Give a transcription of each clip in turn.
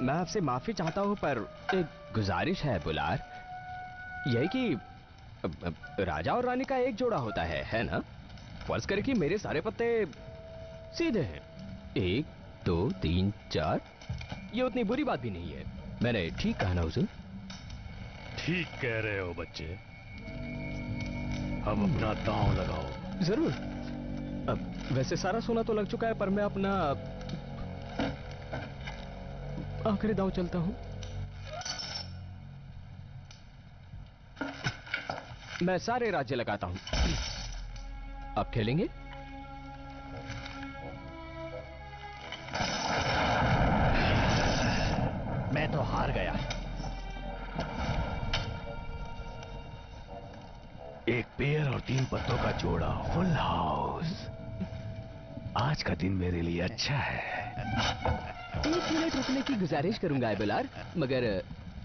मैं आपसे माफी चाहता हूं, पर एक गुजारिश है बुलार, यह कि राजा और रानी का एक जोड़ा होता है ना? फर्ज करें कि मेरे सारे पत्ते सीधे हैं, 1 2 3 4, ये उतनी बुरी बात भी नहीं है। मैंने ठीक कहा ना हुजूर? ठीक कह रहे हो बच्चे, अब अपना दांव लगाओ। जरूर। अब वैसे सारा सोना तो लग चुका है, पर मैं अपना आखिरी दांव चलता हूं। मैं सारे राज्य लगाता हूं। अब खेलेंगे? मैं तो हार गया। एक पेड़ और 3 पत्तों का जोड़ा, फुल हाउस। आज का दिन मेरे लिए अच्छा है। 1 मिनट रुकने की गुजारिश करूंगा बुलार, मगर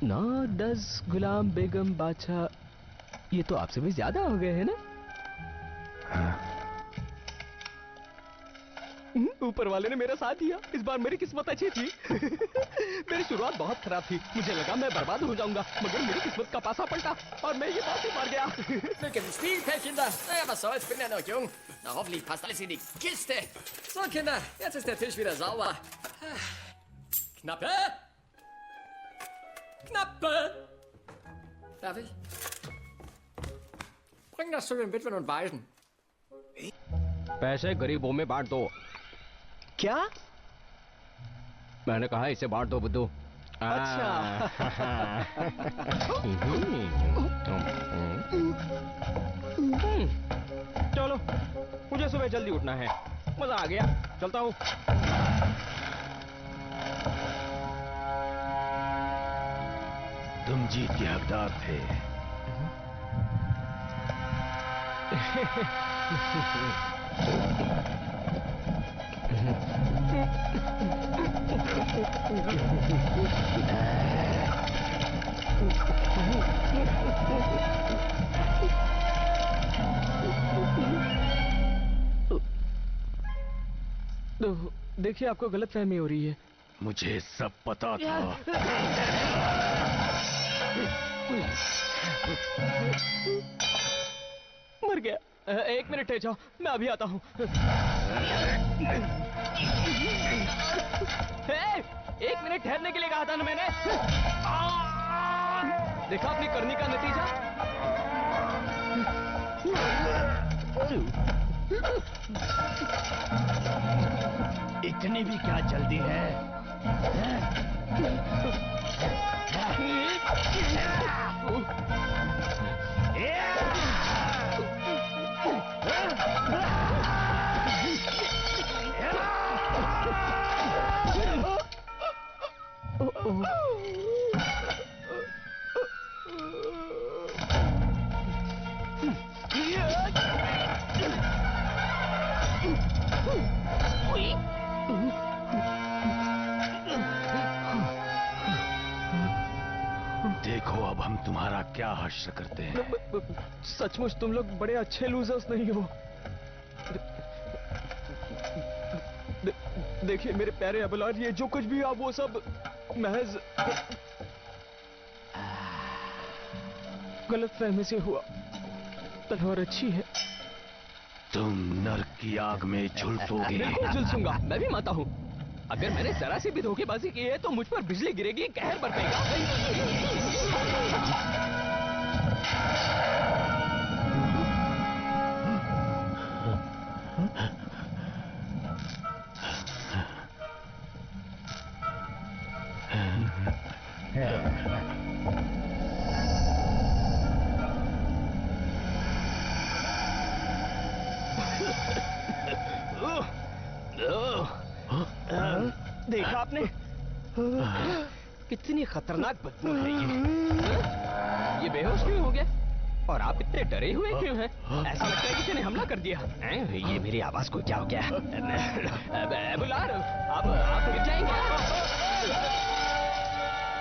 9 10 गुलाम बेगम बादशाह, ये तो आपसे भी ज्यादा हो गए हैं ना? ऊपर वाले ने मेरा साथ दिया। इस बार मेरी किस्मत अच्छी थी। मेरी शुरुआत बहुत खराब थी, मुझे लगा मैं बर्बाद हो जाऊंगा, मगर मेरी किस्मत का पासा पलटा और मैं ये बात ही मार गया। Glück im Spiel, Kinder. Naja, was soll's, bin ja noch jung. Na, hoffentlich passt alles in die Kiste. So, Kinder, jetzt ist der Tisch wieder sauber. Knappe? Knappe! Darf ich? Bring das zu den Witwen und Waisen. पैसे गरीबों में बांट दो। क्या? मैंने कहा इसे बांट दो बुद्धू। अच्छा। चलो, मुझे सुबह जल्दी उठना है। मजा आ गया, चलता हूँ। तुम जीत के हकदार थे। देखिए, आपको गलतफहमी हो रही है। मुझे सब पता था। मर गया। 1 मिनट ठहर जाओ, मैं अभी आता हूँ। 1 मिनट ठहरने के लिए कहा था ना मैंने। देखा अपनी करनी का नतीजा। इतनी भी क्या जल्दी है? देखो अब हम तुम्हारा क्या हश्र करते हैं। सचमुच तुम लोग बड़े अच्छे लूजर्स नहीं हो। देखिए मेरे प्यारे अबलार, ये जो कुछ भी आप वो सब महज गलतफहमी से हुआ। तलवार अच्छी है। तुम नर्क की आग में झुलसोगे। बिल्कुल झुलसूंगा, मैं भी माता हूँ। अगर मैंने जरा सी भी धोखेबाजी की है तो मुझ पर बिजली गिरेगी, कहर बरपेगा। देखा आपने? कितनी खतरनाक बदबू है ये बेहोश क्यों हो गया? और आप इतने डरे हुए क्यों हैं? ऐसा लगता है किसी ने हमला कर दिया। ये मेरी आवाज को क्या हो गया? बुलार, आप गिर जाएंगे।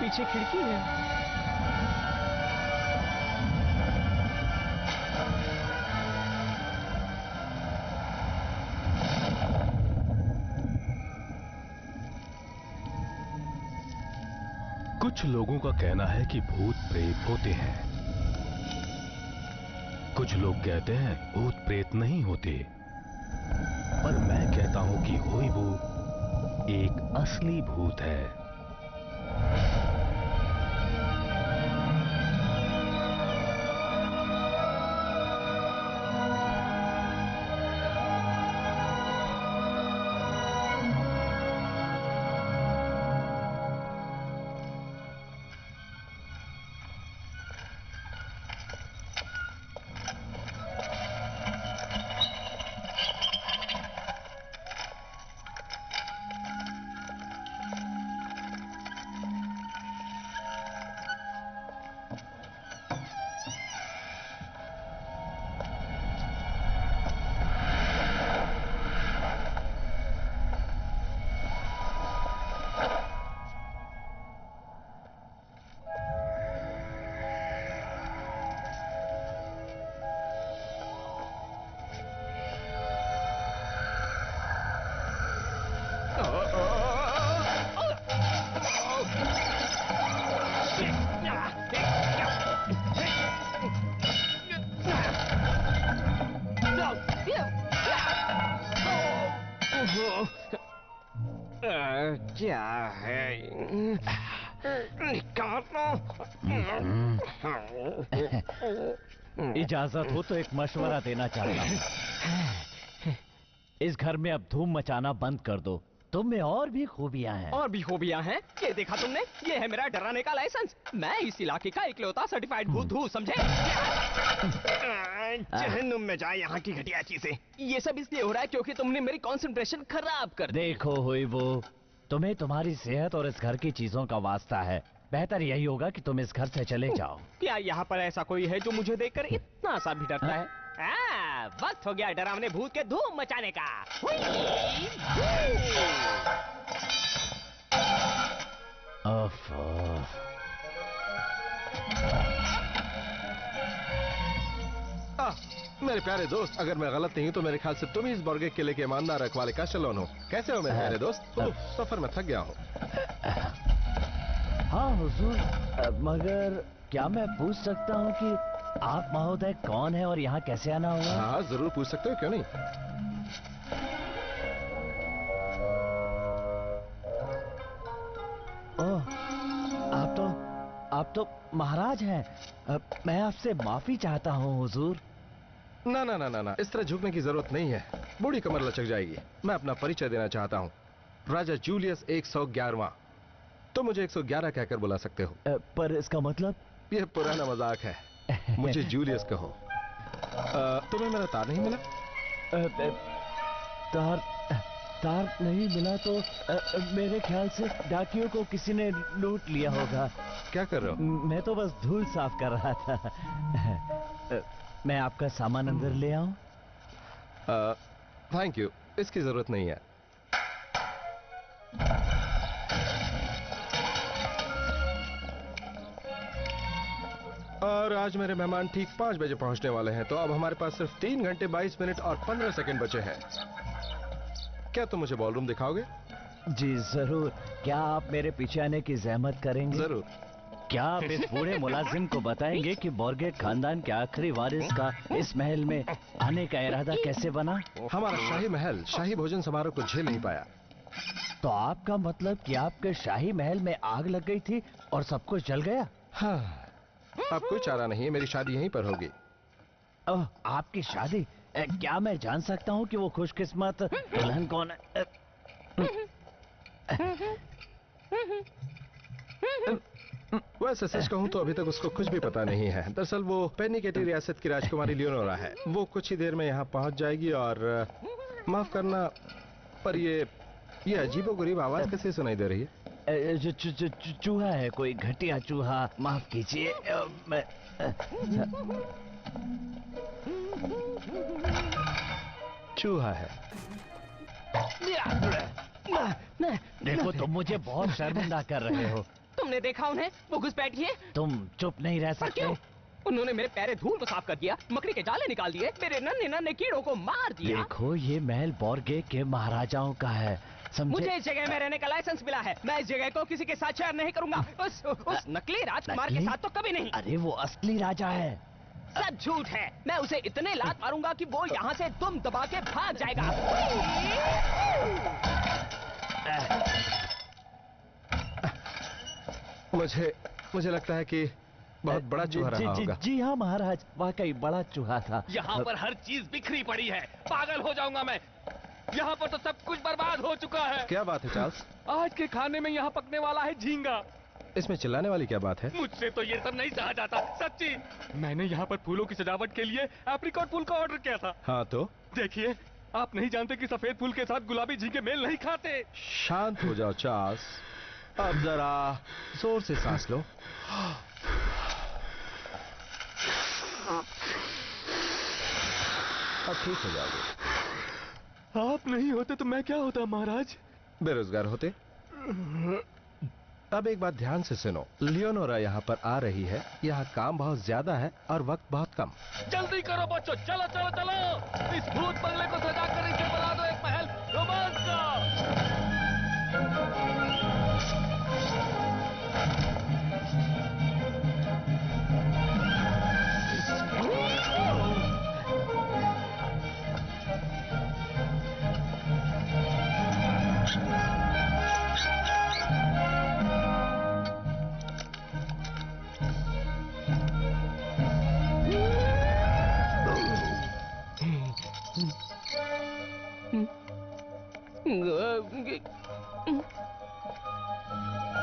पीछे खिड़की है। कुछ लोगों का कहना है कि भूत प्रेत होते हैं। कुछ लोग कहते हैं भूत प्रेत नहीं होते, पर मैं कहता हूं कि होइबू एक असली भूत है। क्या है? निकालो। इजाजत हो तो एक मशवरा देना चाहता हूँ। इस घर में अब धूम मचाना बंद कर दो। तुम में और भी खूबियां हैं। और भी खूबियां हैं? ये देखा तुमने? ये है मेरा डराने का लाइसेंस। मैं इस इलाके का इकलौता सर्टिफाइड भूत हूँ, समझे? जहन्नुम में जाए यहाँ की घटिया चीजें। ये सब इसलिए हो रहा है क्योंकि तुमने मेरी कंसंट्रेशन खराब कर दी। देखो हुई वो, तुम्हें तुम्हारी सेहत और इस घर की चीजों का वास्ता है। बेहतर यही होगा कि तुम इस घर से चले जाओ। क्या यहाँ पर ऐसा कोई है जो मुझे देखकर इतना सा भी डरता है? वक्त हो गया डरावने भूत के धूम मचाने का। मेरे प्यारे दोस्त, अगर मैं गलत नहीं हूँ तो मेरे ख्याल से तुम ही इस बॉर्गे किले के ईमानदार रखवाले का शलोन हो। कैसे हो मेरे प्यारे दोस्त? सफर में थक गया हूँ। हाँ हुजूर, मगर क्या मैं पूछ सकता हूँ कि आप महोदय कौन है और यहाँ कैसे आना हुआ? हाँ जरूर पूछ सकते हो, क्यों नहीं। ओह, आप तो महाराज हैं। मैं आपसे माफी चाहता हूँ हुजूर। ना ना ना ना ना, इस तरह झुकने की जरूरत नहीं है, बूढ़ी कमर लचक जाएगी। मैं अपना परिचय देना चाहता हूँ, राजा जूलियस 111वां। तो मुझे 111 कहकर बुला सकते हो। पर इसका मतलब? यह पुराना मजाक है, मुझे जूलियस कहो। तुम्हें मेरा तार नहीं मिला? तार नहीं मिला तो मेरे ख्याल से डाकियों को किसी ने लूट लिया होगा। क्या कर रहे हो? मैं तो बस धूल साफ कर रहा था। मैं आपका सामान अंदर ले आऊं? थैंक यू, इसकी जरूरत नहीं है। और आज मेरे मेहमान ठीक 5 बजे पहुंचने वाले हैं, तो अब हमारे पास सिर्फ 3 घंटे 22 मिनट और 15 सेकंड बचे हैं। क्या तुम मुझे बॉलरूम दिखाओगे? जी जरूर। क्या आप मेरे पीछे आने की जहमत करेंगे? जरूर। क्या आप इस बूढ़े मुलाजिम को बताएंगे कि बॉर्गेट खानदान के आखिरी वारिस का इस महल में आने का इरादा कैसे बना? हमारा शाही महल शाही भोजन समारोह को झेल नहीं पाया। तो आपका मतलब कि आपके शाही महल में आग लग गई थी और सब कुछ जल गया? हाँ, अब कोई चारा नहीं है, मेरी शादी यहीं पर होगी। ओह, आपकी शादी? क्या मैं जान सकता हूँ कि वो खुशकिस्मत दुल्हन कौन है? वैसे सच कहूँ तो अभी तक उसको कुछ भी पता नहीं है। दरअसल वो पेनिकेटी रियासत की राजकुमारी लियोनोरा है। वो कुछ ही देर में यहाँ पहुँच जाएगी और माफ करना पर ये ये अजीबोगरीब आवाज कैसे सुनाई दे रही है? चूहा है, कोई घटिया चूहा, माफ कीजिए। चूहा है। देखो तुम मुझे बहुत शर्मिंदा कर रहे हो। तुमने देखा उन्हें? वो घुसपैठी है। तुम चुप नहीं रह पर सकते? क्यों? उन्होंने मेरे पैरे धूल को साफ कर दिया, मकड़ी के जाले निकाल दिए, मेरे नन्हे नन्हे कीड़ों को मार दिया। देखो ये महल बोर्गे के महाराजाओं का है, समझे? मुझे इस जगह में रहने का लाइसेंस मिला है। मैं इस जगह को किसी के साथ शेयर नहीं करूंगा। उस नकली राजकुमार के नकली? साथ तो कभी नहीं। अरे वो असली राजा है। सब झूठ है। मैं उसे इतने लात मारूंगा कि वो यहाँ से दुम दबा के भाग जाएगा। मुझे लगता है कि बहुत बड़ा चूहा रहा होगा। जी हाँ महाराज, वाकई बड़ा चूहा था। यहाँ पर हर चीज बिखरी पड़ी है, पागल हो जाऊंगा मैं। यहाँ पर तो सब कुछ बर्बाद हो चुका है। क्या बात है चार्ल्स? आज के खाने में यहाँ पकने वाला है झींगा। इसमें चिल्लाने वाली क्या बात है? मुझसे तो ये सब नहीं सहा जाता, सच्ची। मैंने यहाँ पर फूलों की सजावट के लिए एप्रिकॉट फूल का ऑर्डर किया था। हाँ तो? देखिए, आप नहीं जानते कि सफेद फूल के साथ गुलाबी झींगे मेल नहीं खाते। शांत हो जाओ चार्ल्स, अब जरा जोर से सांस लो। अब ठीक हो जाओगे। आप नहीं होते तो मैं क्या होता महाराज? बेरोजगार होते। अब एक बात ध्यान से सुनो, लियोनोरा यहाँ पर आ रही है। यहाँ काम बहुत ज्यादा है और वक्त बहुत कम। जल्दी करो बच्चों, चलो चलो चलो, इस भूत बंगले को सजा कर इसे बना दो एक महल रोमांस का।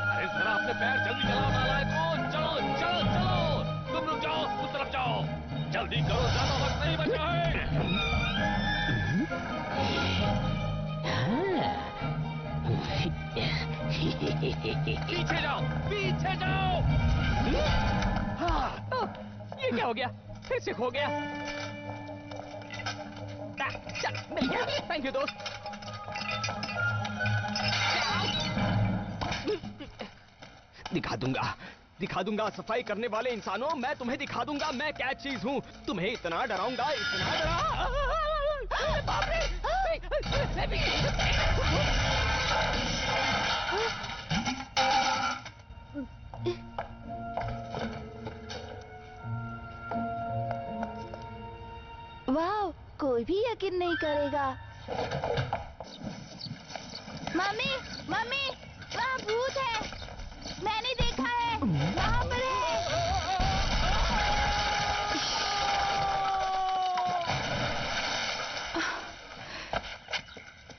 अरे जरा अपने पैर जल्दी चलाओ नालायकों, चलो चलो चलो, तुम रुक जाओ, उस तरफ जाओ, जल्दी करो, ज्यादा वक्त नहीं बचा है। पीछे जाओ, पीछे जाओ। ये क्या हो गया? फिर से खो गया। चल, मिल गया। थैंक यू दोस्त। दिखा दूंगा सफाई करने वाले इंसानों, मैं तुम्हें दिखा दूंगा मैं क्या चीज हूँ। तुम्हें इतना डराऊंगा, इतना बाप रे! वाह, कोई भी यकीन नहीं करेगा। मम्मी, मम्मी, वहाँ भूत है। मैंने देखा है, वहाँ पर है।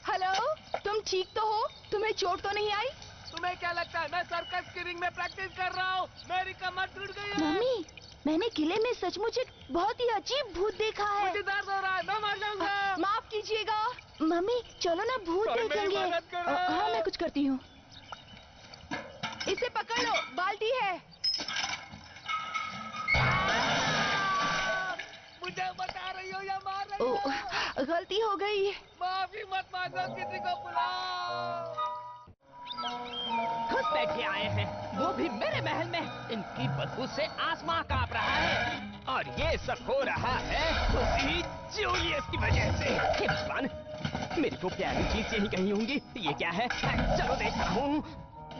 हेलो, तुम ठीक तो हो? तुम्हें चोट तो नहीं आई? तुम्हें क्या लगता है मैं सर्कस की रिंग में प्रैक्टिस कर रहा हूँ? मेरी कमर टूट गई है। मम्मी, मैंने किले में सचमुच एक बहुत ही अजीब भूत देखा है। मुझे दर्द हो रहा है, मैं मर जाऊंगा। माफ कीजिएगा। मम्मी, चलो ना भूत पर मेरी देखेंगे। मदद करो। हाँ, मैं कुछ करती हूँ। इसे पकड़ लो, बाल्टी है। मुझे बता रही हो या मार रही हो? ओ, गलती हो गई। माफी मत मांगो, किसी को बुलाओ। घुसपैठे आए हैं, वो भी मेरे महल में। इनकी बदबू से आसमां कांप रहा है और ये सब हो रहा है उसी जूलियस की वजह से। हे भगवान, मेरी को प्यारी चीज यही कहीं होंगी। ये क्या है? चलो देखता हूँ।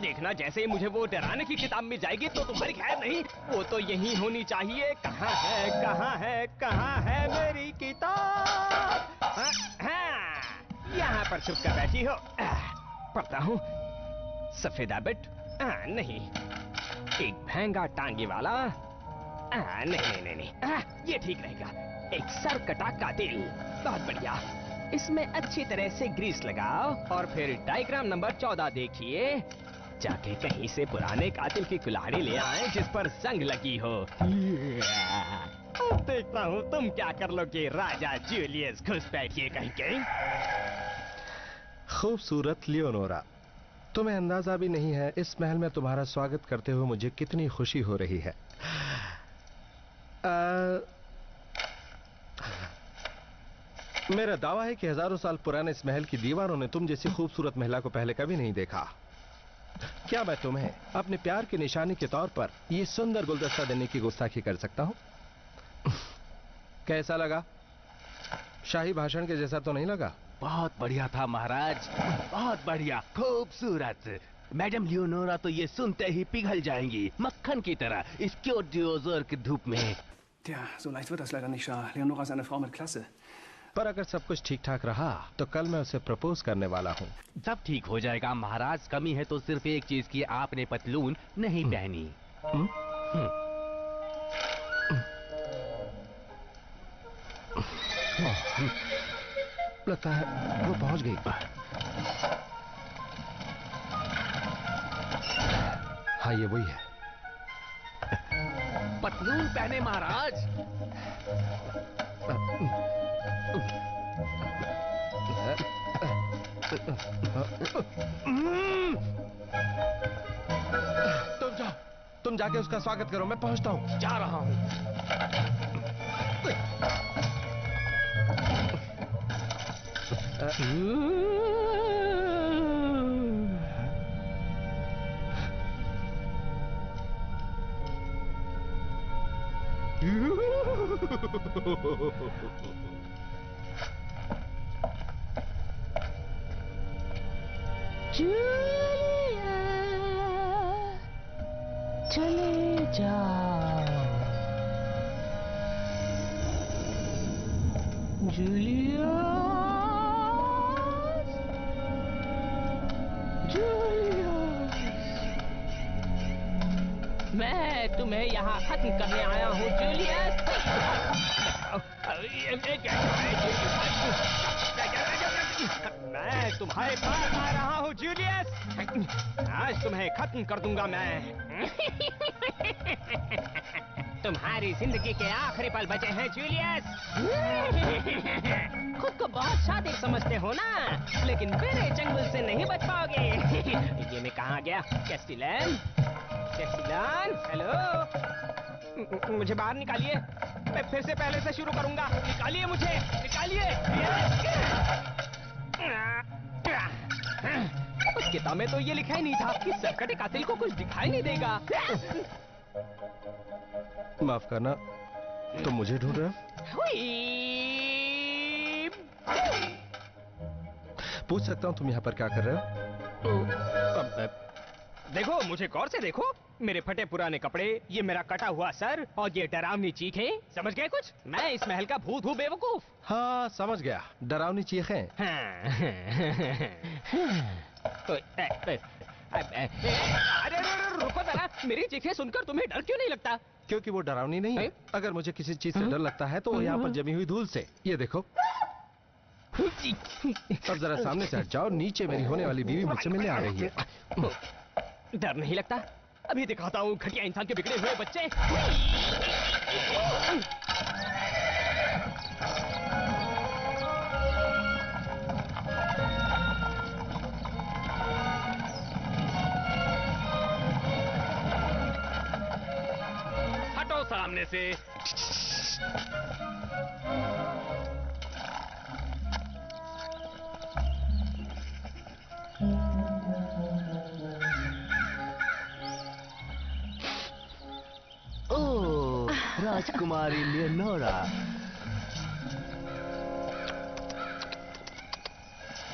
देखना, जैसे ही मुझे वो डराने की किताब मिल जाएगी तो तुम्हारी खैर नहीं। वो तो यही होनी चाहिए। कहाँ है, कहाँ है, कहाँ है मेरी किताब? हाँ, यहाँ पर छुप कर बैठी हो। पढ़ता हूँ। सफेद हैबिट? नहीं। एक महंगा टांगे वाला? नहीं। ये ठीक रहेगा। एक सर कटा कातिल। बहुत बढ़िया। इसमें अच्छी तरह से ग्रीस लगाओ और फिर डायग्राम नंबर 14 देखिए। जाके कहीं से पुराने कातिल की कुल्हाड़ी ले आए जिस पर जंग लगी हो। अब देखता हूँ तुम क्या कर लोगे राजा जूलियस घुसपैठिए कहीं के। खूबसूरत लियोनोरा, तुम्हें अंदाजा भी नहीं है इस महल में तुम्हारा स्वागत करते हुए मुझे कितनी खुशी हो रही है। मेरा दावा है कि हजारों साल पुराने इस महल की दीवारों ने तुम जैसी खूबसूरत महिला को पहले कभी नहीं देखा। क्या मैं तुम्हें अपने प्यार की निशानी के तौर पर यह सुंदर गुलदस्ता देने की गुस्ताखी कर सकता हूं? कैसा लगा? शाही भाषण के जैसा तो नहीं लगा? बहुत बढ़िया था महाराज, बहुत बढ़िया, खूबसूरत। मैडम लियोनोरा तो ये सुनते ही पिघल जाएंगी मक्खन की तरह इस क्यूट डिओजर की धूप में। Tja, so leicht wird das leider nicht, Shah. Leonora ist eine Frau mit Klasse. पर अगर सब कुछ ठीक ठाक रहा तो कल मैं उसे प्रपोज करने वाला हूँ। सब ठीक हो जाएगा महाराज, कमी है तो सिर्फ एक चीज की, आपने पतलून नहीं पहनी। लगता है वो पहुंच गई। हाँ, ये वही है। पतलून पहने महाराज। तुम जाके उसका स्वागत करो, मैं पहुंचता हूं। जा रहा हूं। जूलिया, चले जाओ जूलिया, जूलिया। मैं तुम्हें यहाँ खत्म करने आया हूँ जूलियस। मैं तुम्हारे पास आ रहा हूँ जूलियस, आज तुम्हें खत्म कर दूंगा मैं। तुम्हारी जिंदगी के आखिरी पल बचे हैं जूलियस। खुद को बहुत शातिर समझते हो ना, लेकिन मेरे चंगुल से नहीं बच पाओगे। ये मैं कहाँ गया? कैस्टिलन, कैस्टिलन, हेलो, मुझे बाहर निकालिए, मैं फिर से पहले से शुरू करूंगा। निकालिए मुझे, निकालिए। उस किताब में तो ये लिखा ही नहीं था कि सरकटे कातिल को कुछ दिखाई नहीं देगा। माफ करना, तुम मुझे ढूंढ रहे हो? पूछ सकता हूँ तुम यहाँ पर क्या कर रहे हो? देखो, मुझे गौर से देखो, मेरे फटे पुराने कपड़े, ये मेरा कटा हुआ सर और ये डरावनी चीखें, समझ गए कुछ? मैं इस महल का भूत हूँ बेवकूफ। हाँ, समझ गया, डरावनी चीखें। अरे रुको जरा, मेरी चीखें सुनकर तुम्हें डर क्यों नहीं लगता? क्योंकि वो डरावनी नहीं है। अगर मुझे किसी चीज से डर लगता है तो वो यहाँ पर जमी हुई धूल से। ये देखो, अब जरा सामने से हट जाओ, नीचे मेरी होने वाली बीवी मुझसे मिलने आ रही है। डर नहीं लगता? अभी दिखाता हूँ घटिया इंसान के बिगड़े हुए बच्चे। हटो सामने से। राजकुमारी लियोनोरा,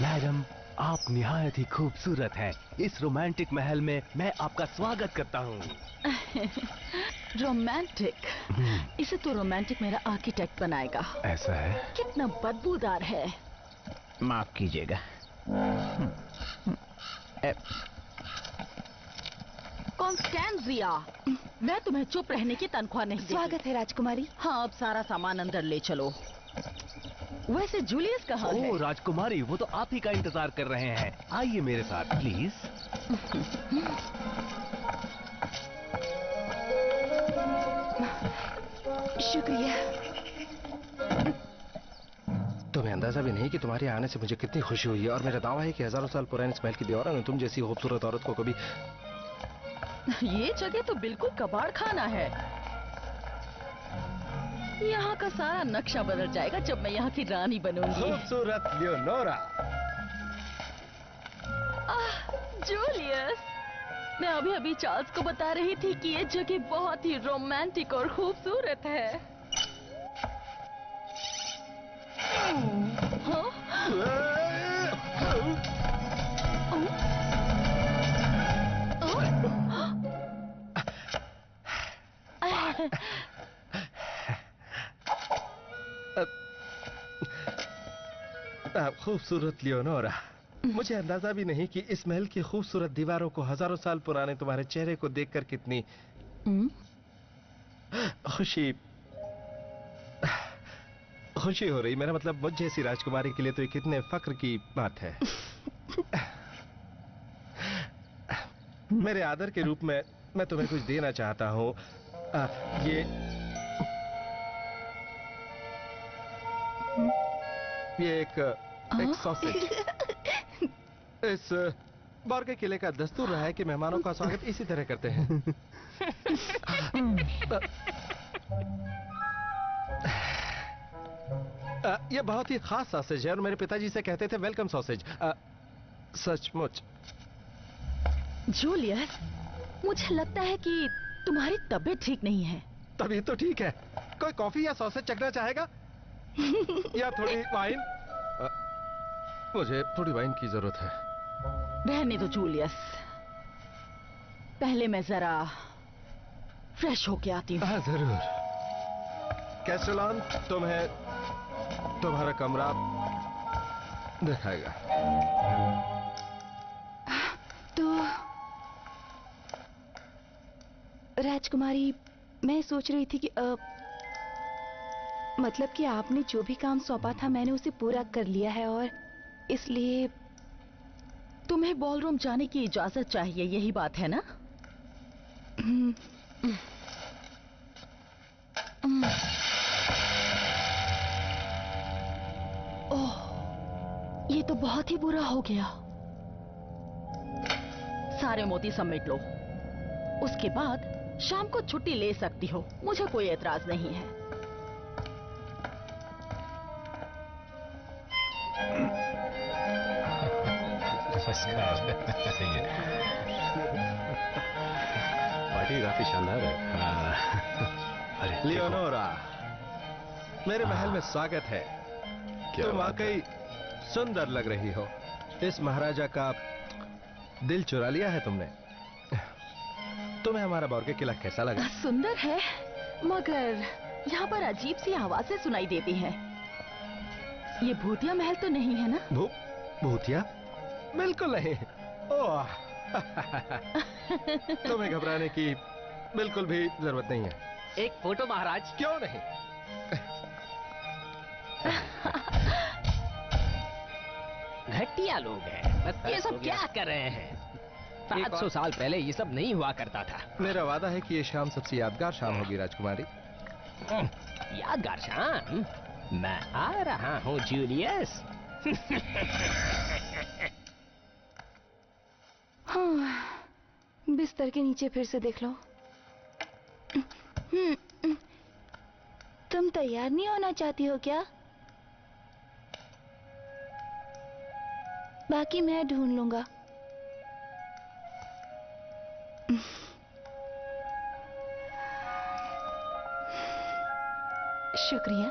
मैडम आप निहायत ही खूबसूरत हैं। इस रोमांटिक महल में मैं आपका स्वागत करता हूँ। रोमांटिक? इसे तो रोमांटिक मेरा आर्किटेक्ट बनाएगा। ऐसा है? कितना बदबूदार है। माफ कीजिएगा। कॉन्स्टेंजिया, मैं तुम्हें चुप रहने की तनख्वाह नहीं देती। स्वागत है राजकुमारी। हाँ, अब सारा सामान अंदर ले चलो। वैसे जूलियस कहाँ है? ओह राजकुमारी, वो तो आप ही का इंतजार कर रहे हैं। आइए मेरे साथ प्लीज। शुक्रिया। तुम्हें अंदाजा भी नहीं कि तुम्हारे आने से मुझे कितनी खुशी हुई है, और मेरा दावा है कि हजारों साल पुराने इस महल की दीवारों में तुम जैसी खूबसूरत औरत को कभी... ये जगह तो बिल्कुल कबाड़ खाना है। यहाँ का सारा नक्शा बदल जाएगा जब मैं यहाँ की रानी बनूंगी। खूबसूरत लियोनोरा। जूलियस, मैं अभी अभी चार्ल्स को बता रही थी कि ये जगह बहुत ही रोमांटिक और खूबसूरत है। खूबसूरत लियोनोरा, मुझे अंदाजा भी नहीं कि इस महल की खूबसूरत दीवारों को हजारों साल पुराने तुम्हारे चेहरे को देखकर कितनी खुशी हो रही। मेरा मतलब मुझ जैसी राजकुमारी के लिए तो ये कितने फक्र की बात है। मेरे आदर के रूप में मैं तुम्हें कुछ देना चाहता हूँ। ये एक सॉसेज। इस बॉर्गे किले का दस्तूर रहा है कि मेहमानों का स्वागत इसी तरह करते हैं। ये बहुत ही खास सॉसेज है और मेरे पिताजी से कहते थे वेलकम सॉसेज। सचमुच। जूलियस, मुझे लगता है कि तुम्हारी तबीयत ठीक नहीं है। तबीयत तो ठीक है। कोई कॉफी या सॉसेज चखना चाहेगा? या थोड़ी वाइन? मुझे थोड़ी वाइन की जरूरत है। रहने दो जूलियस, पहले मैं जरा फ्रेश होके आती हूँ। हाँ जरूर। कैस्टेलान तुम्हें तुम्हारा कमरा दिखाएगा। तो राजकुमारी, मैं सोच रही थी कि मतलब कि आपने जो भी काम सौंपा था मैंने उसे पूरा कर लिया है, और इसलिए तुम्हें बॉलरूम जाने की इजाजत चाहिए, यही बात है ना? ओह, ये तो बहुत ही बुरा हो गया। सारे मोती समेट लो, उसके बाद शाम को छुट्टी ले सकती हो, मुझे कोई एतराज नहीं है। पार्टी काफी शानदार है। लियोनोरा, मेरे महल में स्वागत है। तुम वाकई सुंदर लग रही हो। इस महाराजा का दिल चुरा लिया है तुमने। तुम्हें हमारा बॉर्गे किला कैसा लगा? सुंदर है, मगर यहाँ पर अजीब सी आवाजें सुनाई देती हैं। ये भूतिया महल तो नहीं है ना? भूतिया? बिल्कुल नहीं। ओह, तुम्हें घबराने की बिल्कुल भी जरूरत नहीं है। एक फोटो महाराज। क्यों नहीं? घटिया लोग हैं। ये सब क्या कर रहे हैं? 700 साल पहले ये सब नहीं हुआ करता था। मेरा वादा है कि ये शाम सबसे यादगार शाम होगी राजकुमारी। यादगार शाम? मैं आ रहा हूँ जूलियस। हाँ, बिस्तर के नीचे फिर से देख लो। तुम तैयार नहीं होना चाहती हो क्या? बाकी मैं ढूंढ लूंगा। शुक्रिया।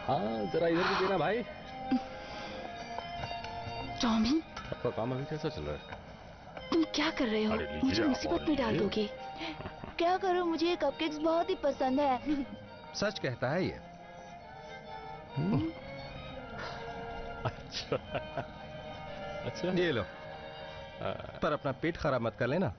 हाँ, जरा इधर भी देना भाई। टॉमी, आपका काम अभी कैसा चल रहा है? तुम क्या कर रहे हो? मुझे मुसीबत में डाल दोगे। क्या करूं, मुझे ये कपकेक्स बहुत ही पसंद है। सच कहता है ये। अच्छा, अच्छा। ये लो, पर अपना पेट खराब मत कर लेना।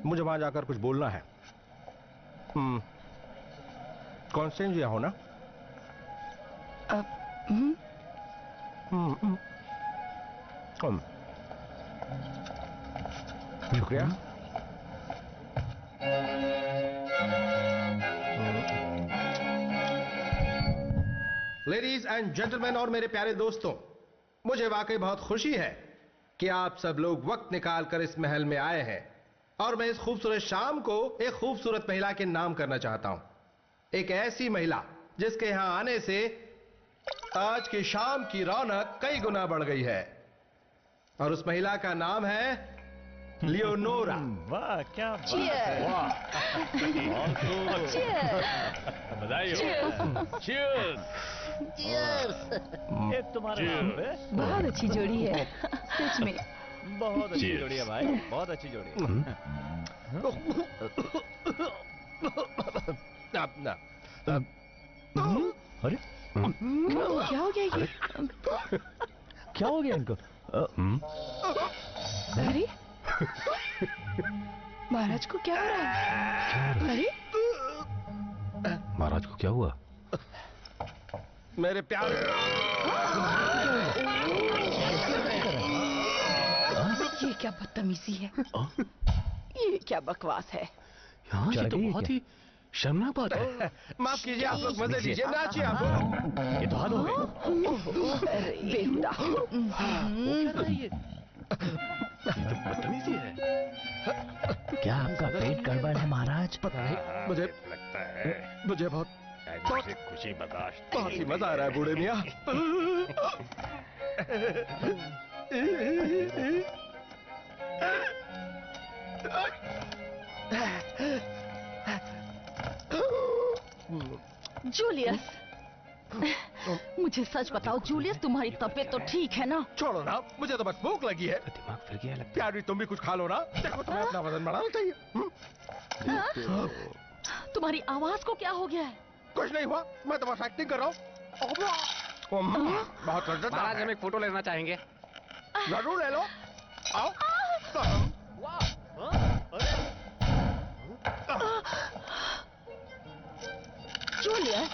मुझे वहां जाकर कुछ बोलना है। कॉन्स्टेंजिया हो ना? शुक्रिया। लेडीज एंड जेंटलमैन और मेरे प्यारे दोस्तों, मुझे वाकई बहुत खुशी है कि आप सब लोग वक्त निकाल कर इस महल में आए हैं और मैं इस खूबसूरत शाम को एक खूबसूरत महिला के नाम करना चाहता हूं। एक ऐसी महिला जिसके यहां आने से आज की शाम की रौनक कई गुना बढ़ गई है और उस महिला का नाम है लियोनोरा। वाह क्या बात Cheers. है। वाह बधाई हो। Cheers. ये तुम्हारा नाम है? बहुत अच्छी जोड़ी है सच में। बहुत अच्छी Cheers. जोड़ी है भाई, बहुत अच्छी जोड़ी है। अरे क्या हो गया ये? क्या हो गया इनको? अरे महाराज को क्या हो रहा है? अरे महाराज को क्या हुआ? मेरे प्यारे ये क्या बदतमीजी है? ये क्या बकवास है? यहाँ ये तो चढ़ गई बहुत क्या? ही शर्मनाक बात है। माफ कीजिए, आप लोग मजे लीजिए, नाचिए आप लोग। ये तो हद हो गई। अरे बेहुदा। बदतमीजी है। क्या आपका पेट गड़बड़ है महाराज? पता नहीं, मुझे बहुत खुशी बर्दाश्त बहुत ही मजा आ रहा है बूढ़े मियाँ। जूलियस, मुझे सच बताओ जूलियस, तुम्हारी तबीयत तो ठीक है ना? छोड़ो ना, मुझे तो बस भूख लगी है। दिमाग फिर गया लगता प्यारी तुम भी कुछ खा लो ना। देखो तुम्हें अपना वजन बढ़ाना चाहिए। तुम्हारी आवाज को क्या हो गया है? कुछ नहीं हुआ, मैं तो बस एक्टिंग कर रहा हूँ। बहुत लज्जत महाराज हम एक फोटो लेना चाहेंगे। जरूर ले लो, आओ। जूलियस,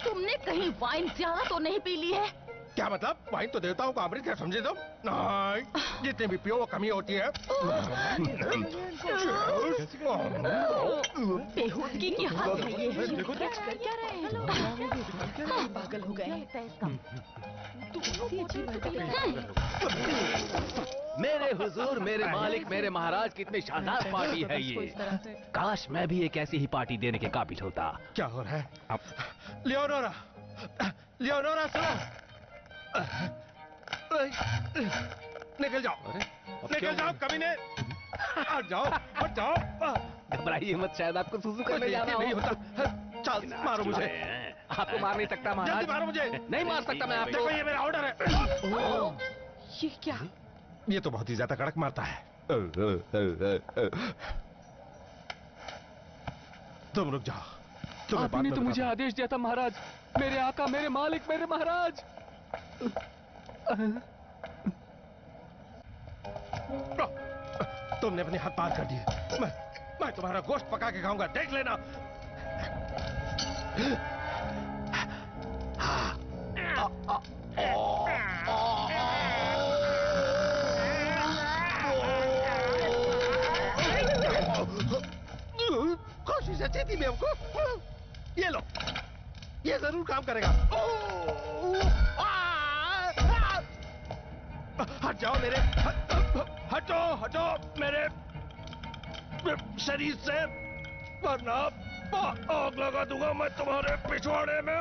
तुमने कहीं वाइन ज्यादा तो नहीं पी ली है? क्या मतलब? वाइन तो देवताओं का अमृत है, समझे तुम? नहीं, जितनी भी पियो वो कमी होती है। बेहूदगी की हद है ये। क्या रहे हैं लोग? पागल हो गए। मेरे हुजूर, मेरे मालिक, मेरे महाराज, कितनी शानदार पार्टी है ये। काश मैं भी एक ऐसी ही पार्टी देने के काबिल होता। क्या हो रहा है? लियोनोरा, लियोनोरा सुनो। निकल जाओ, निकल जाओ कमीने। हट जाओ, हट जाओ। घबराइए मत, शायद आपको सुसु करने जाना नहीं हो। होता। चल मारो मुझे। आपको मार नहीं सकता महाराज। जल्दी मारो मुझे। नहीं मार सकता मैं आपको। देखो ये मेरा ऑर्डर है। ये क्या? ये तो बहुत ही ज्यादा कड़क मारता है। तुम रुक जाओ। तुम्हें बाद आपने में तो मुझे बताता आदेश दिया था महाराज। मेरे आका, मेरे मालिक, मेरे महाराज। हूं। तुमने अपनी हद पार कर दी। मैं तुम्हारा गोश्त पका के खाऊंगा, देख लेना। कोशिश अच्छी थी मैं हमको। ये लो, ये जरूर काम करेगा। हट जाओ मेरे, हटो हटो मेरे शरीर से, वरना आग लगा दूंगा मैं तुम्हारे पिछवाड़े में।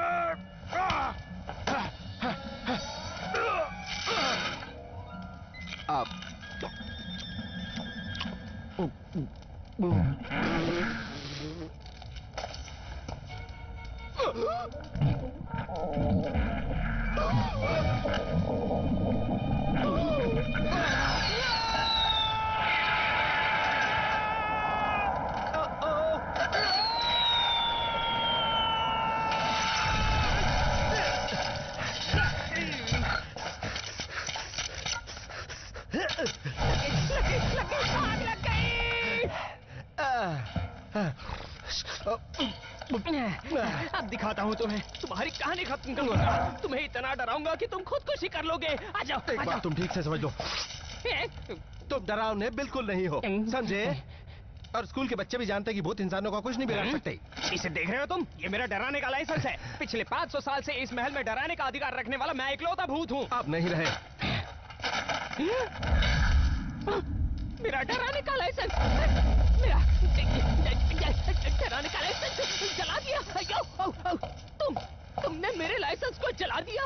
आप अब दिखाता हूँ तुम्हें, तुम्हारी कहानी खत्म करूंगा। तुम्हें इतना डराऊंगा कि तुम खुदकुशी कर लोगे। आ जाओ, एक बात तुम ठीक से समझ लो, तुम डरावने बिल्कुल नहीं हो, समझे? और स्कूल के बच्चे भी जानते हैं कि भूत इंसानों का कुछ नहीं बिगाड़ सकते। इसे देख रहे हो तुम? ये मेरा डराने का लाइसेंस है। पिछले 500 साल से इस महल में डराने का अधिकार रखने वाला मैं इकलौता भूत हूँ। आप नहीं रहे। मेरा डराने का लाइसेंस, मेरा डराने का लाइसेंस जला दिया। तुमने मेरे लाइसेंस को जला दिया।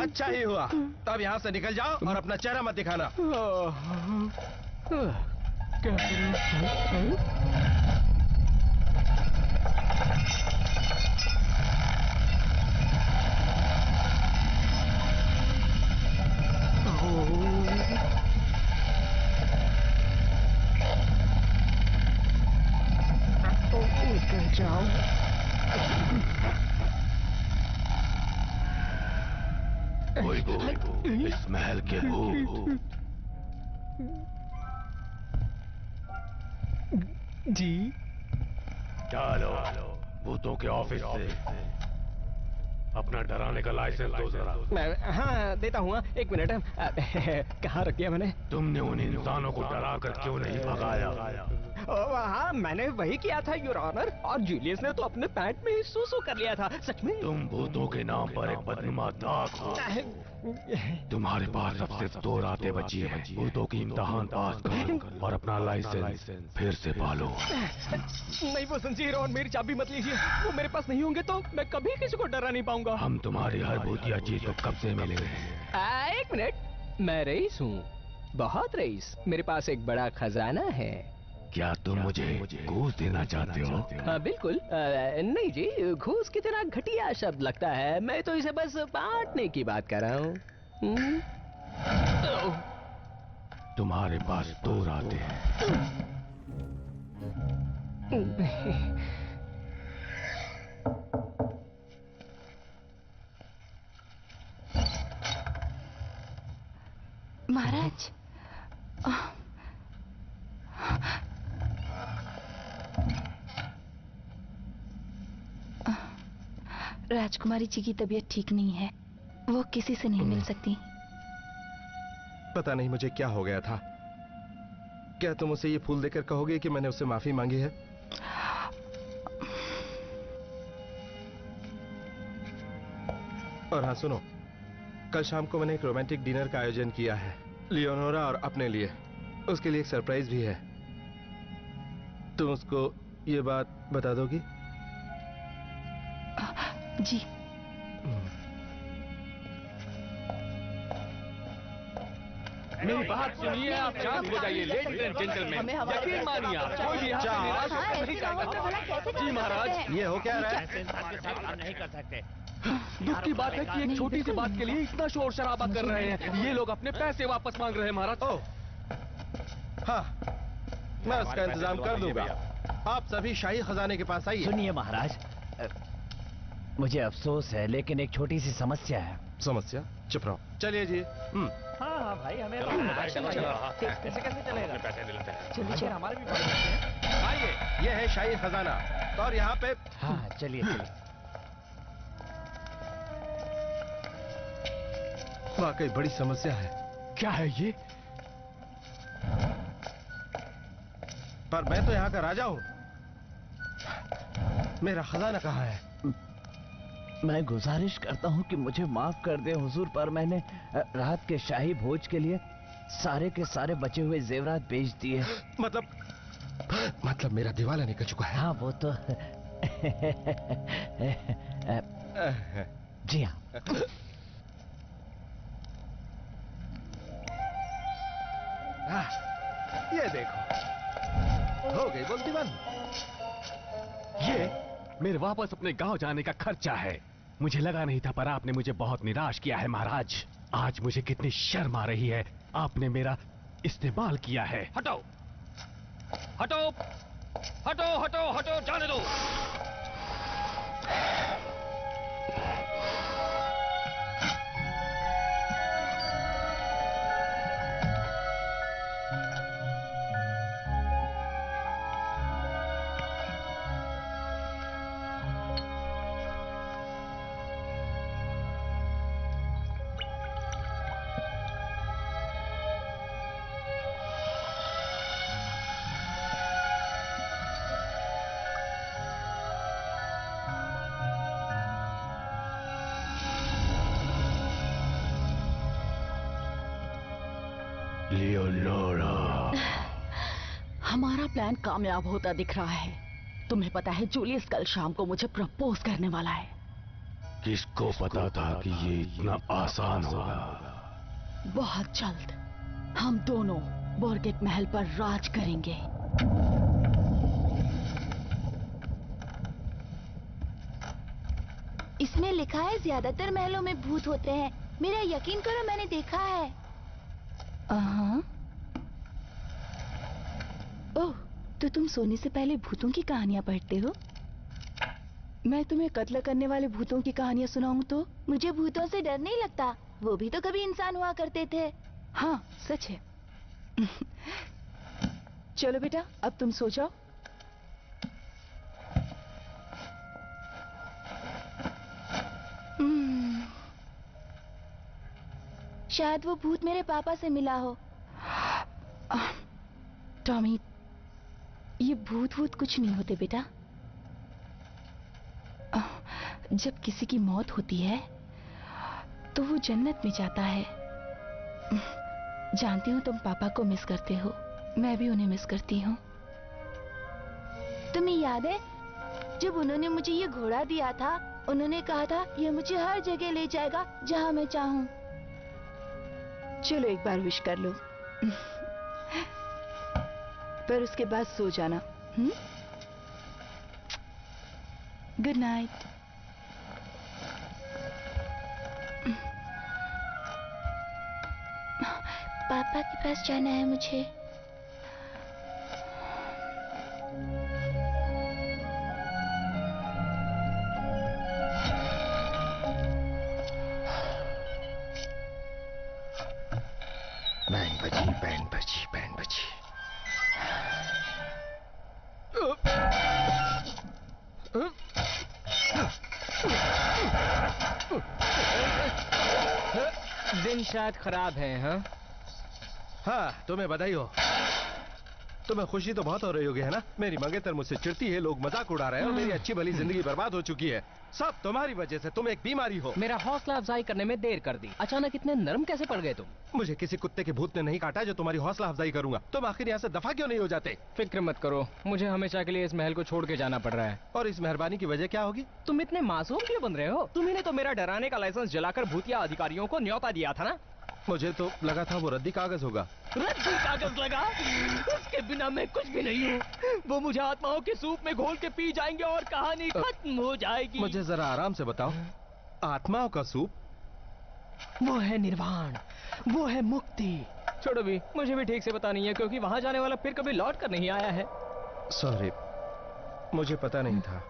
अच्छा ही हुआ। तब यहाँ से निकल जाओ और अपना चेहरा मत दिखाना। क्या करूं? निकल जाओ। इस महल के भूत। जी चलो भूतों के ऑफिस से अपना डराने का लाइसेंस दो जरा। हाँ देता हूँ, एक मिनट। कहाँ रख दिया मैंने? तुमने उन इंसानों को डरा कर क्यों नहीं भगाया? हाँ मैंने वही किया था योर ऑनर, और जूलियस ने तो अपने पैंट में ही सूसू कर लिया था। सच में? तुम भूतों के नाम पर एक बदनुमा दाग हो। तुम्हारे पास अब सिर्फ 2 रातें बची है। भूतों की इम्तिहान पास करो और अपना लाइसेंस फिर से पालो। नहीं वो जंजीर और मेरी चाबी मत लीजिए, वो मेरे पास नहीं होंगे तो मैं कभी किसी को डरा नहीं पाऊंगा। हम तुम्हारी हर भूतिया चीज को कब से मिले हैं? एक मिनट, मैं रईस हूँ, बहुत रईस। मेरे पास एक बड़ा खजाना है। क्या तुम मुझे घूस देना चाहते हो? हाँ बिल्कुल। नहीं जी, घूस कितना घटिया शब्द लगता है। मैं तो इसे बस बांटने की बात कर रहा हूँ। तुम्हारे पास 2 रातें हैं। महाराज, राजकुमारी जी की तबीयत ठीक नहीं है, वो किसी से नहीं मिल सकती। पता नहीं मुझे क्या हो गया था। क्या तुम उसे ये फूल देकर कहोगे कि मैंने उससे माफी मांगी है? और हाँ सुनो, कल शाम को मैंने एक रोमांटिक डिनर का आयोजन किया है, लियोनोरा और अपने लिए। उसके लिए एक सरप्राइज भी है। तुम उसको ये बात बता दोगी? जी। मेरी बात सुनिए, आप शांत हो जाइए। लेडीज एंड जेंटलमैन, यकीन मानिए, आप कोई भी यहाँ पे निराश होकर नहीं जाएगा। जी महाराज, ये हो क्या रहा है? ऐसे इंसान के साथ हम नहीं कर सकते। दुख की बात है कि एक छोटी सी बात के लिए इतना शोर शराबा कर रहे हैं। ये लोग अपने पैसे वापस मांग रहे हैं महाराज। ओह, हाँ, मैं उसका इंतजाम कर दूंगा। आप सभी शाही खजाने के पास आइए। सुनिए महाराज, मुझे अफसोस है लेकिन एक छोटी सी समस्या है। समस्या? चुप रहो। चलिए जी। हाँ भाई, हमें चलो। कैसे चलेगा? पैसे ले लेते हैं। चलिए हमारे भी बात करते हैं। आइए, ये है शाही खजाना और यहाँ पे। हाँ चलिए चलिए। वाकई बड़ी समस्या है। क्या है ये? पर मैं तो यहाँ का राजा हूँ। मेरा खजाना कहाँ है? मैं गुजारिश करता हूँ कि मुझे माफ कर दे हुजूर, पर मैंने रात के शाही भोज के लिए सारे के सारे बचे हुए जेवरात बेच दिए। मतलब मेरा दिवाला निकल चुका है। हाँ वो तो जी हाँ। ये देखो, हो गई बोलती बंद। ये मेरे वापस अपने गांव जाने का खर्चा है। मुझे लगा नहीं था, पर आपने मुझे बहुत निराश किया है महाराज। आज मुझे कितनी शर्म आ रही है। आपने मेरा इस्तेमाल किया है। हटो हटो हटो हटो हटो, जाने दो। लियोनोरा। हमारा प्लान कामयाब होता दिख रहा है। तुम्हें पता है जूलियस कल शाम को मुझे प्रपोज करने वाला है। किसको पता था कि ये इतना आसान होगा? बहुत जल्द हम दोनों बोरगेट महल पर राज करेंगे। इसमें लिखा है ज्यादातर महलों में भूत होते हैं। मेरा यकीन करो, मैंने देखा है। ओह, तो तुम सोने से पहले भूतों की कहानियां पढ़ते हो? मैं तुम्हें कत्ल करने वाले भूतों की कहानियां सुनाऊं तो? मुझे भूतों से डर नहीं लगता, वो भी तो कभी इंसान हुआ करते थे। हाँ, सच है। चलो बेटा, अब तुम सो जाओ। शायद वो भूत मेरे पापा से मिला हो। टॉमी, ये भूत कुछ नहीं होते बेटा। जब किसी की मौत होती है तो वो जन्नत में जाता है। जानती हूँ तुम पापा को मिस करते हो, मैं भी उन्हें मिस करती हूँ। तुम्हें याद है जब उन्होंने मुझे ये घोड़ा दिया था? उन्होंने कहा था ये मुझे हर जगह ले जाएगा जहाँ मैं चाहूँ। चलो एक बार विश कर लो, पर उसके बाद सो जाना। Good night. पापा के पास जाना है मुझे। बैंड बजी। दिन शायद खराब है। हाँ, तुम्हें बधाई हो। तुम्हें खुशी तो बहुत हो रही होगी, है ना? मेरी मंगेतर मुझसे चिढ़ती है, लोग मजाक उड़ा रहे हैं और मेरी अच्छी भली जिंदगी बर्बाद हो चुकी है। सब तुम्हारी वजह से। तुम एक बीमारी हो। मेरा हौसला अफजाई करने में देर कर दी। अचानक इतने नरम कैसे पड़ गए तुम? मुझे किसी कुत्ते के भूत ने नहीं काटा जो तुम्हारी हौसला अफजाई करूंगा। तुम आखिर यहाँ से दफा क्यों नहीं हो जाते? फिक्र मत करो, मुझे हमेशा के लिए इस महल को छोड़ के जाना पड़ रहा है। और इस मेहरबानी की वजह क्या होगी? तुम इतने मासूम क्यों बन रहे हो? तुम्ही ने तो मेरा डराने का लाइसेंस जलाकर भूतिया अधिकारियों को न्योता दिया था ना? मुझे तो लगा था वो रद्दी कागज होगा। रद्दी कागज लगा? उसके बिना मैं कुछ भी नहीं हूँ। वो मुझे आत्माओं के सूप में घोल के पी जाएंगे और कहानी खत्म हो जाएगी। मुझे जरा आराम से बताओ, आत्माओं का सूप? वो है निर्वाण, वो है मुक्ति। छोड़ो भी, मुझे भी ठीक से पता नहीं है क्योंकि वहां जाने वाला फिर कभी लौट कर नहीं आया है। सॉरी, मुझे पता नहीं था।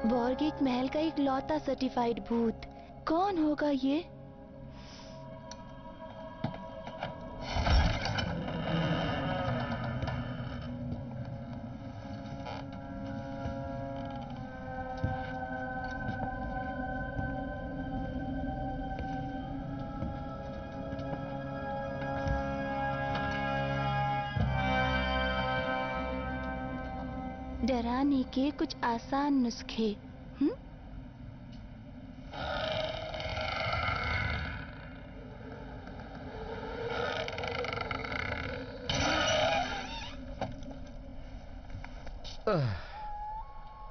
बोरगेट महल का एक लौता सर्टिफाइड भूत कौन होगा ये? डराने के कुछ आसान नुस्खे।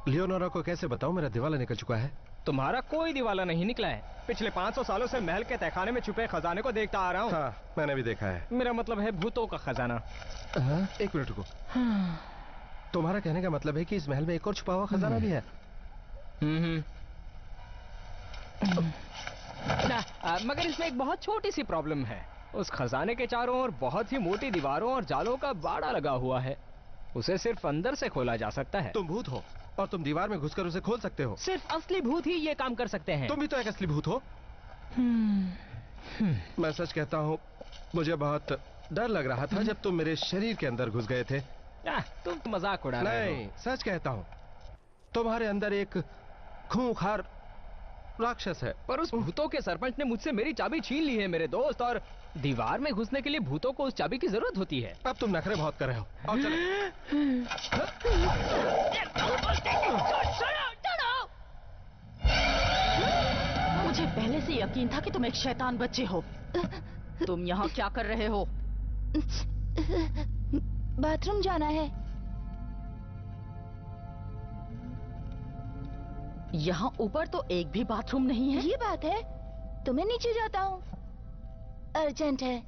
लियोनोरा को कैसे बताऊं मेरा दिवाला निकल चुका है? तुम्हारा कोई दिवाला नहीं निकला है। पिछले 500 सालों से महल के तहखाने में छुपे खजाने को देखता आ रहा हूँ। हाँ, मैंने भी देखा है। मेरा मतलब है भूतों का खजाना। एक मिनट रुको। तुम्हारा कहने का मतलब है कि इस महल में एक और छुपा हुआ खजाना भी है? मगर इसमें एक बहुत छोटी सी प्रॉब्लम है। उस खजाने के चारों ओर बहुत ही मोटी दीवारों और जालों का बाड़ा लगा हुआ है। उसे सिर्फ अंदर से खोला जा सकता है। तुम भूत हो और तुम दीवार में घुसकर उसे खोल सकते हो। सिर्फ असली भूत ही ये काम कर सकते हैं। तुम भी तो एक असली भूत हो। मैं सच कहता हूँ, मुझे बहुत डर लग रहा था जब तुम मेरे शरीर के अंदर घुस गए थे। तुम मजाक उड़ा रहे हो। नहीं, सच कहता हूँ, तुम्हारे अंदर एक खूंखार राक्षस है। पर उस भूतों के सरपंच ने मुझसे मेरी चाबी छीन ली है मेरे दोस्त, और दीवार में घुसने के लिए भूतों को उस चाबी की जरूरत होती है। अब तुम नखरे बहुत कर रहे हो। आओ चलो। मुझे पहले से यकीन था कि तुम एक शैतान बच्चे हो। तुम यहाँ क्या कर रहे हो? बाथरूम जाना है। यहाँ ऊपर तो एक भी बाथरूम नहीं है। ये बात है, तो मैं नीचे जाता हूँ, अर्जेंट है।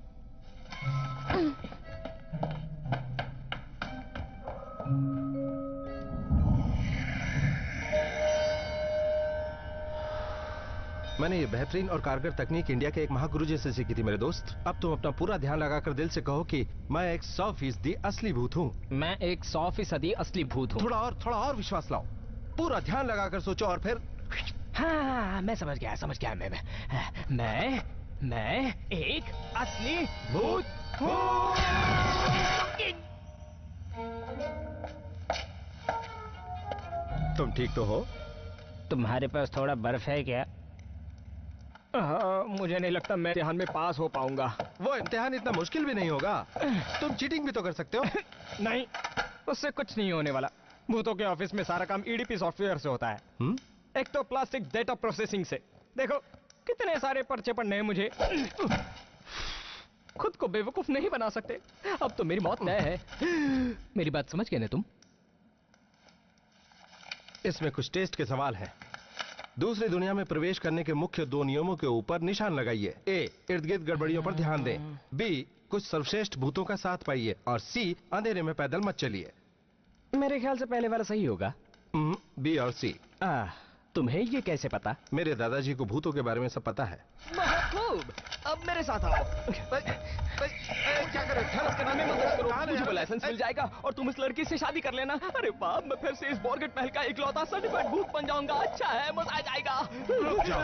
मैंने ये बेहतरीन और कारगर तकनीक इंडिया के एक महागुरु जी से सीखी थी मेरे दोस्त। अब तुम अपना पूरा ध्यान लगाकर दिल से कहो कि मैं एक 100% असली भूत हूँ। मैं एक 100% असली भूत हूँ। थोड़ा और विश्वास लाओ। पूरा ध्यान लगाकर सोचो और फिर। हाँ, मैं समझ गया। मैं एक असली भूत हूँ। तुम ठीक तो हो? तुम्हारे पास थोड़ा बर्फ है क्या? मुझे नहीं लगता मैं इम्तिहान में पास हो पाऊंगा। वो इम्तिहान इतना मुश्किल भी नहीं होगा। तुम चीटिंग भी तो कर सकते हो। नहीं, उससे कुछ नहीं होने वाला। भूतों के ऑफिस में सारा काम ईडीपी सॉफ्टवेयर से होता है। एक तो प्लास्टिक डेटा प्रोसेसिंग से। देखो कितने सारे पर्चे पढ़ने हैं मुझे। खुद को बेवकूफ नहीं बना सकते। अब तो मेरी मौत तय है। मेरी बात समझ गए ना तुम? इसमें कुछ टेस्ट के सवाल हैं। दूसरी दुनिया में प्रवेश करने के मुख्य 2 नियमों के ऊपर निशान लगाइए। ए, इर्द गिर्द गड़बड़ियों पर ध्यान दें। बी, कुछ सर्वश्रेष्ठ भूतों का साथ पाइए। और सी, अंधेरे में पैदल मत चलिए। मेरे ख्याल से पहले वाला सही होगा। बी और सी। तुम्हें ये कैसे पता? मेरे दादाजी को भूतों के बारे में सब पता है। बहुत खूब। अब मेरे साथ आओ। क्या करो? के नाम में मदद करो। मुझे लाइसेंस मिल जाएगा और तुम इस लड़की से शादी कर लेना। अरे बाप, मैं फिर से इस बॉर्गेट महल का इकलौता सर्टिफाइड भूत बन जाऊंगा। अच्छा है, मजा आ जाएगा। रुक जाओ।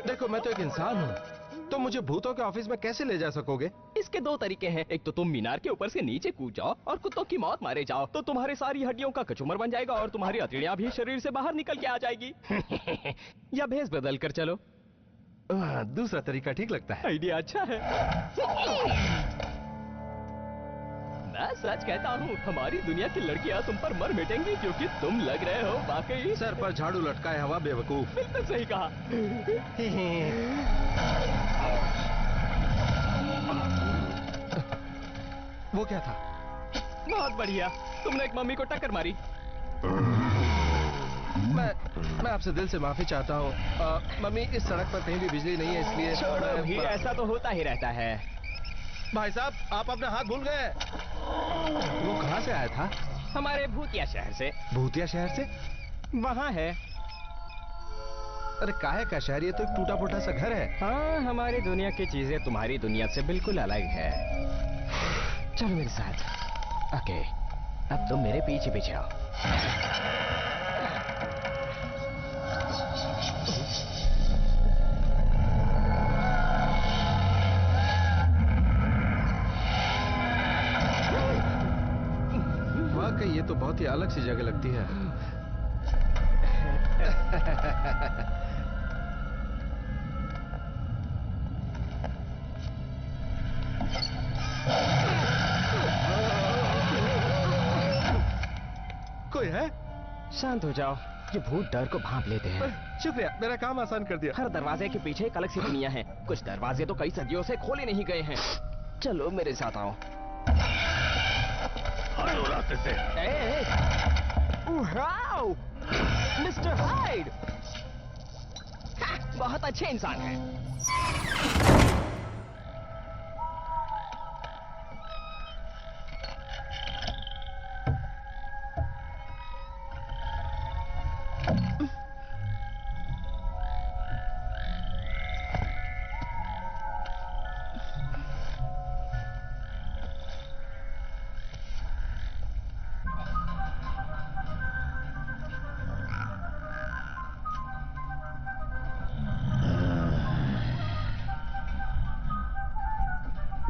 देखो, मैं तो एक इंसान हूँ। तुम मुझे भूतों के ऑफिस में कैसे ले जा सकोगे? इसके 2 तरीके हैं। एक तो तुम मीनार के ऊपर से नीचे कूद जाओ और कुत्तों की मौत मारे जाओ, तो तुम्हारी सारी हड्डियों का कचूमर बन जाएगा और तुम्हारी हथेलियां भी शरीर से बाहर निकल के आ जाएगी। या भेस बदल कर चलो। दूसरा तरीका ठीक लगता है। आइडिया अच्छा है। मैं सच कहता हूँ, हमारी दुनिया की लड़कियाँ तुम पर मर मिटेंगी क्योंकि तुम लग रहे हो वाकई सर पर झाड़ू लटकाए हवा बेवकूफ। बिल्कुल सही कहा। वो क्या था? बहुत बढ़िया, तुमने एक मम्मी को टक्कर मारी। मैं आपसे दिल से माफी चाहता हूँ। मम्मी, इस सड़क पर कहीं भी बिजली नहीं है, इसलिए छोड़ो भी, ऐसा तो होता ही रहता है। भाई साहब, आप अपने हाथ भूल गए। वो कहाँ से आया था? हमारे भूतिया शहर से। भूतिया शहर से? वहाँ है। अरे काहे का शहर? ये तो एक टूटा फूटा सा घर है। हाँ, हमारी दुनिया की चीजें तुम्हारी दुनिया से बिल्कुल अलग है। चलो मेरे साथ। ओके, अब तुम मेरे पीछे पीछे आओ। वाकई ये तो बहुत ही अलग सी जगह लगती है। कोई है? शांत हो जाओ, ये भूत डर को भांप लेते हैं। शुक्रिया, मेरा काम आसान कर दिया। हर दरवाजे के पीछे एक अलग सी दुनिया है। कुछ दरवाजे तो कई सदियों से खोले नहीं गए हैं। चलो मेरे साथ आओ। रास्ते से। मिस्टर हाइड, बहुत अच्छे इंसान हैं।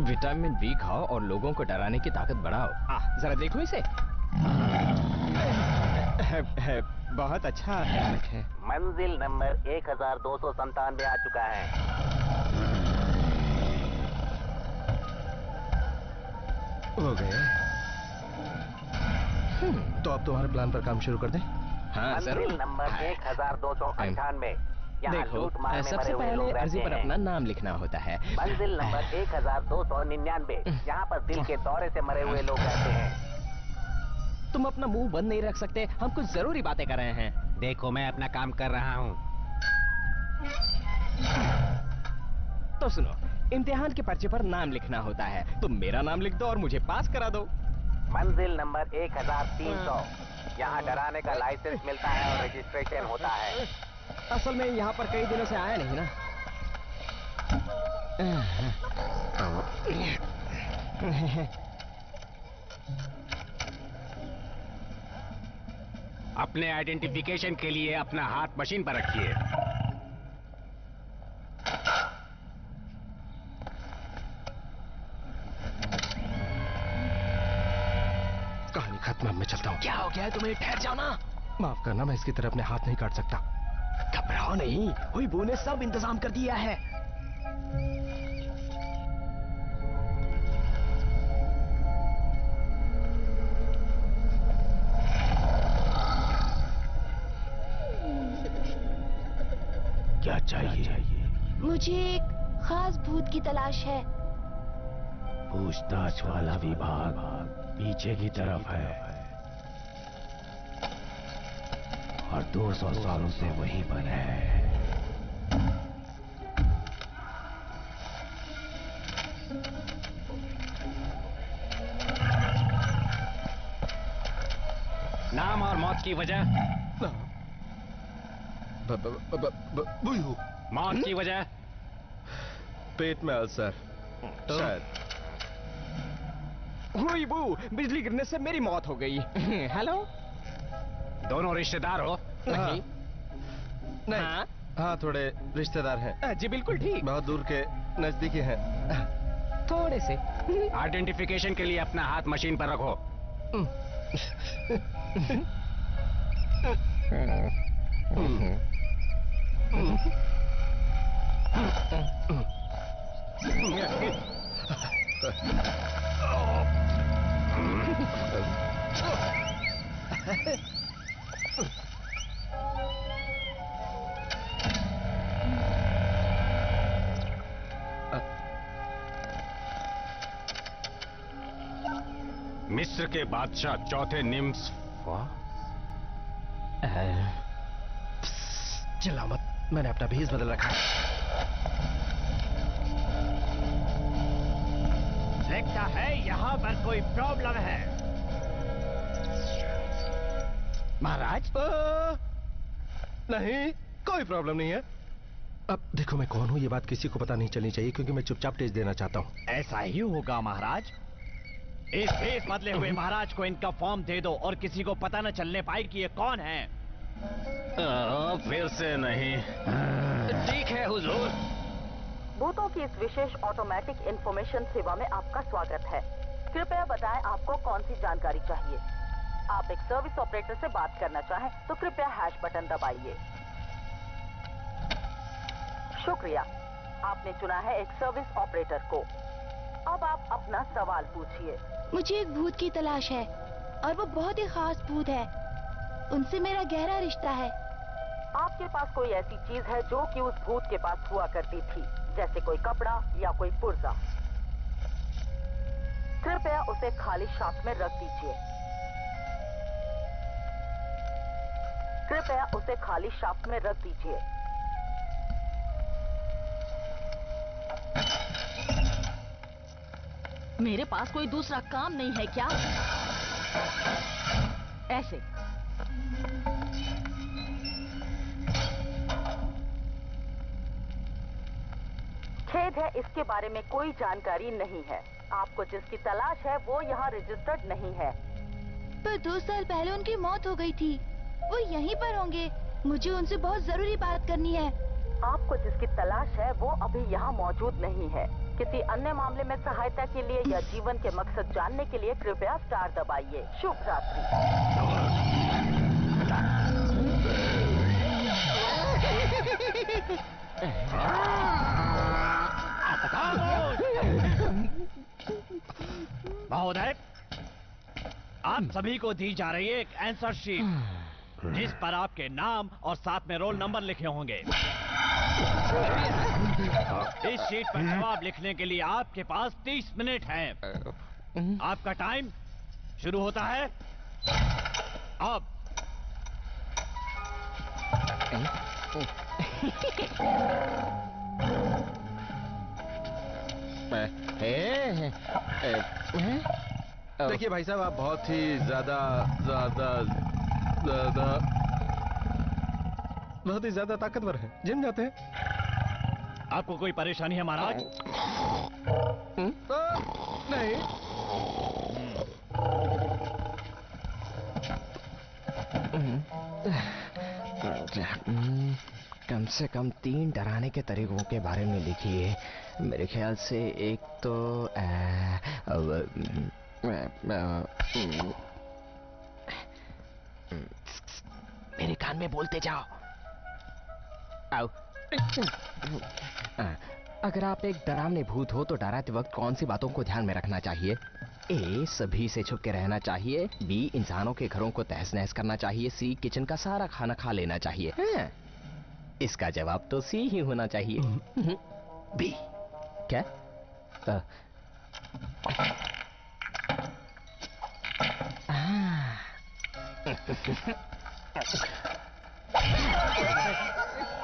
विटामिन बी खाओ और लोगों को डराने की ताकत बढ़ाओ। जरा देखो इसे। बहुत अच्छा है। मंजिल नंबर 1297 आ चुका है। हो गए। तो अब तुम्हारे प्लान पर काम शुरू कर दें? हाँ जरूर। मंजिल नंबर 1298। देखो, सबसे पहले अर्जी पर अपना नाम लिखना होता है। मंजिल नंबर 1299। यहाँ पर दिल के दौरे से मरे हुए लोग रहते हैं। तुम अपना मुंह बंद नहीं रख सकते, हम कुछ जरूरी बातें कर रहे हैं। देखो, मैं अपना काम कर रहा हूँ। तो सुनो, इम्तिहान के पर्चे पर नाम लिखना होता है। तुम मेरा नाम लिख दो और मुझे पास करा दो। मंजिल नंबर 1300। यहाँ डराने का लाइसेंस मिलता है और रजिस्ट्रेशन होता है। असल में यहाँ पर कई दिनों से आया नहीं ना। अपने आइडेंटिफिकेशन के लिए अपना हाथ मशीन पर रखिए। कहानी खत्म। अब मैं चलता हूँ। क्या हो गया है तुम्हें? ठहर जाओ ना। माफ करना, मैं इसकी तरफ अपने हाथ नहीं काट सकता। घबराओ नहीं, हुईबू ने सब इंतजाम कर दिया है। क्या चाहिए? मुझे एक खास भूत की तलाश है। पूछताछ वाला विभाग पीछे की तरफ है और 200 सालों से वहीं पर है। नाम और मौत की वजह? मौत की वजह? पेट में अल्सर शायद। हुईबू, बिजली गिरने से मेरी मौत हो गई। हेलो, दोनों रिश्तेदार हो? नहीं। नहीं। हाँ? हाँ, थोड़े रिश्तेदार हैं। जी बिल्कुल ठीक। बहुत दूर के नजदीकी हैं। थोड़े से। आइडेंटिफिकेशन के लिए अपना हाथ मशीन पर रखो। मिस्र के बादशाह चौथे निम्स। चिल्ला मत, मैंने अपना भेष बदल रखा है। लगता है यहाँ पर कोई प्रॉब्लम है। महाराज? नहीं, कोई प्रॉब्लम नहीं है। अब देखो, मैं कौन हूँ ये बात किसी को पता नहीं चलनी चाहिए, क्योंकि मैं चुपचाप टेस्ट देना चाहता हूँ। ऐसा ही होगा महाराज। इस भेष बदले हुए महाराज को इनका फॉर्म दे दो और किसी को पता न चलने पाए कि ये कौन है। फिर से नहीं। ठीक है हुजूर। भूतों की इस विशेष ऑटोमेटिक इंफॉर्मेशन सेवा में आपका स्वागत है। कृपया बताएं आपको कौन सी जानकारी चाहिए। आप एक सर्विस ऑपरेटर से बात करना चाहें तो कृपया हैश बटन दबाइए। शुक्रिया, आपने चुना है एक सर्विस ऑपरेटर को। अब आप अपना सवाल पूछिए। मुझे एक भूत की तलाश है और वो बहुत ही खास भूत है। उनसे मेरा गहरा रिश्ता है। आपके पास कोई ऐसी चीज है जो कि उस भूत के पास हुआ करती थी, जैसे कोई कपड़ा या कोई पुर्जा? कृपया उसे खाली शाफ्ट में रख दीजिए। कृपया उसे खाली शाफ्ट में रख दीजिए। मेरे पास कोई दूसरा काम नहीं है क्या? ऐसे। खेद है, इसके बारे में कोई जानकारी नहीं है। आपको जिसकी तलाश है वो यहाँ रजिस्टर्ड नहीं है। पर 2 साल पहले उनकी मौत हो गई थी। वो यहीं पर होंगे। मुझे उनसे बहुत जरूरी बात करनी है। आपको जिसकी तलाश है वो अभी यहाँ मौजूद नहीं है। किसी अन्य मामले में सहायता के लिए या जीवन के मकसद जानने के लिए कृपया स्टार दबाइए। शुभ रात्रि। महोदय, आप सभी को दी जा रही है एक आंसर शीट जिस पर आपके नाम और साथ में रोल नंबर लिखे होंगे। इस शीट पर जवाब लिखने के लिए आपके पास 30 मिनट हैं। आपका टाइम शुरू होता है अब। देखिए भाई साहब, आप बहुत ही बहुत ही ज्यादा ताकतवर हैं। जिम जाते हैं? आपको कोई परेशानी है महाराज? नहीं। कम से कम 3 डराने के तरीकों के बारे में लिखिए। मेरे ख्याल से एक तो मेरे कान में बोलते जाओ। आओ। अगर आप एक डरावने भूत हो तो डराते वक्त कौन सी बातों को ध्यान में रखना चाहिए? ए, सभी से छुप के रहना चाहिए। बी, इंसानों के घरों को तहस नहस करना चाहिए। सी, किचन का सारा खाना खा लेना चाहिए। इसका जवाब तो सी ही होना चाहिए। बी क्या?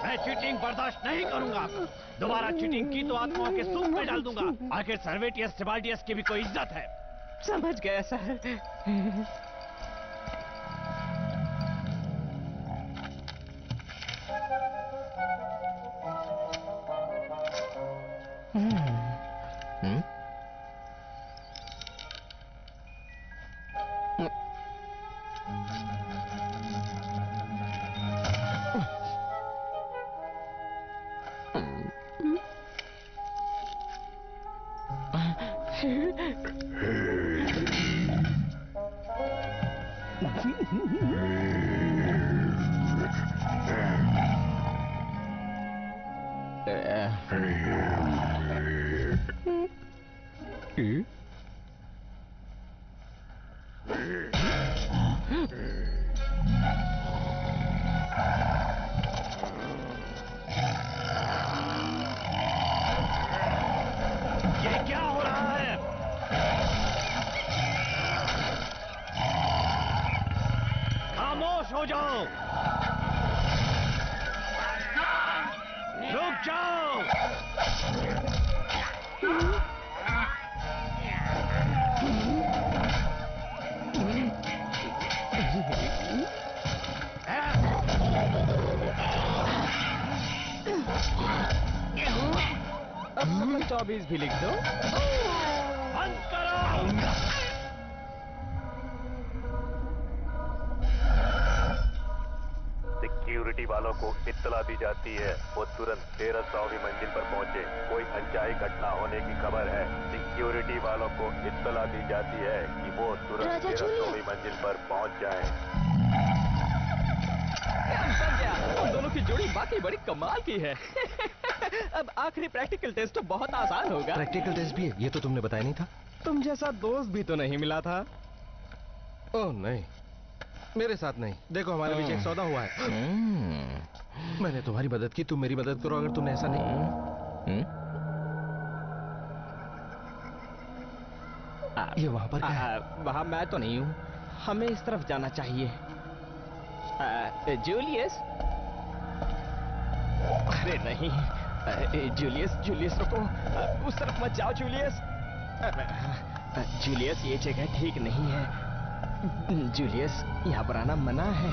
मैं चीटिंग बर्दाश्त नहीं करूंगा। दोबारा चीटिंग की तो आत्माओं के सूप में डाल दूंगा। आखिर सर्वेटियस सिबाल्डियस की भी कोई इज्जत है। समझ गया सर। अब 24 भी लिख दो। बंद करो। सिक्योरिटी वालों को इत्तला दी जाती है, वो तुरंत 1300वीं मंजिल पर पहुंचे। कोई अनचाही घटना होने की खबर है। सिक्योरिटी वालों को इत्तला दी जाती है कि वो तुरंत 1300वीं मंजिल पर पहुंच जाएं। उन दोनों की जोड़ी बाकी बड़ी कमाल की है। अब आखिरी प्रैक्टिकल टेस्ट तो बहुत आसान होगा। प्रैक्टिकल टेस्ट भी है? ये तो तुमने बताया नहीं था। तुम जैसा दोस्त भी तो नहीं मिला था। ओह नहीं, मेरे साथ नहीं। देखो हमारे बीच एक सौदा हुआ है। मैंने तुम्हारी मदद की, तुम मेरी मदद करो। अगर तुमने ऐसा नहीं ये वहां पर क्या है? वहां मैं तो नहीं हूँ। हमें इस तरफ जाना चाहिए। जूलियस, अरे नहीं जूलियस, जूलियस रुको। उस तरफ मत जाओ जूलियस। जूलियस ये जगह ठीक नहीं है। जूलियस यहाँ पर आना मना है।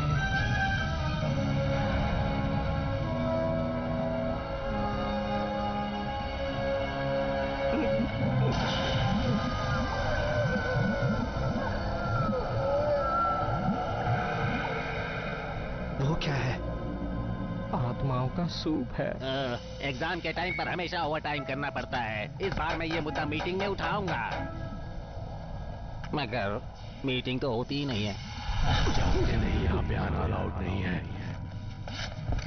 वो क्या है? आत्माओं का सूप है। एग्जाम के टाइम पर हमेशा ओवर टाइम करना पड़ता है। इस बार मैं ये मुद्दा मीटिंग में उठाऊंगा, मगर मीटिंग तो होती ही नहीं है। जानते नहीं, यहाँ पे आना अलाउड नहीं है।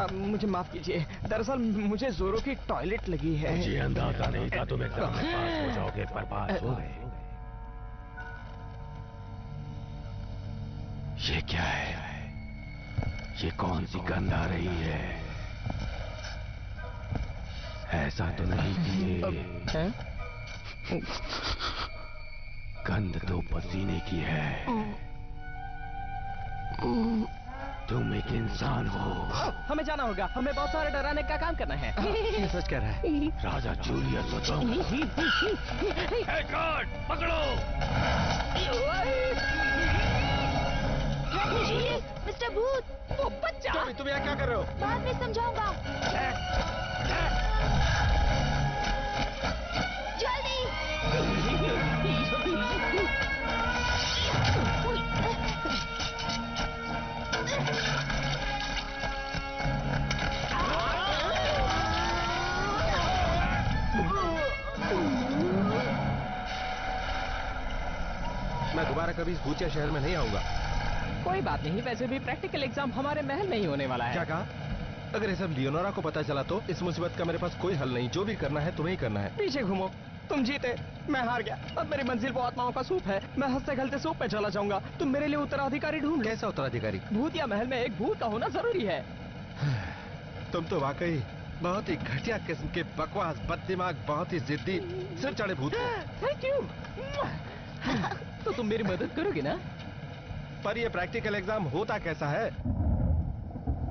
अब मुझे माफ कीजिए, दरअसल मुझे जोरों की टॉयलेट लगी है। मुझे अंदाजा नहीं था तुम एग्जाम में पास हो जाओगे, पर पास हो गए। ये क्या है? ये कौन सी गंध आ रही है? ऐसा तो नहीं कि ये गंध तो पसीने की है। तुम एक इंसान हो। हमें जाना होगा, हमें बहुत सारे डराने का काम करना है। ये सच कह रहा है। राजा जूलियस हो तुम। पकड़ो। मिस्टर भूत, वो बच्चा। तुम यहाँ क्या कर रहे हो? बाद में समझाऊंगा। मैं दोबारा कभी इस भूतिया शहर में नहीं आऊंगा। कोई बात नहीं, वैसे भी प्रैक्टिकल एग्जाम हमारे महल में ही होने वाला है। क्या कहा? अगर ये सब लियोनोरा को पता चला तो इस मुसीबत का मेरे पास कोई हल नहीं। जो भी करना है तुम्हें ही करना है। पीछे घूमो, तुम जीते, मैं हार गया। अब मेरी मंजिल वो आत्माओं का सूप है। मैं हंसते खेलते सूप पे चला जाऊंगा। तुम मेरे लिए उत्तराधिकारी ढूंढ। कैसा उत्तराधिकारी? भूतिया महल में एक भूत का होना जरूरी है। तुम तो वाकई बहुत ही घटिया किस्म के बकवास, बददिमाग, बहुत ही जिद्दी, सिर चढ़े भूत हो। Thank you. तो तुम मेरी मदद करोगे ना? पर ये प्रैक्टिकल एग्जाम होता कैसा है?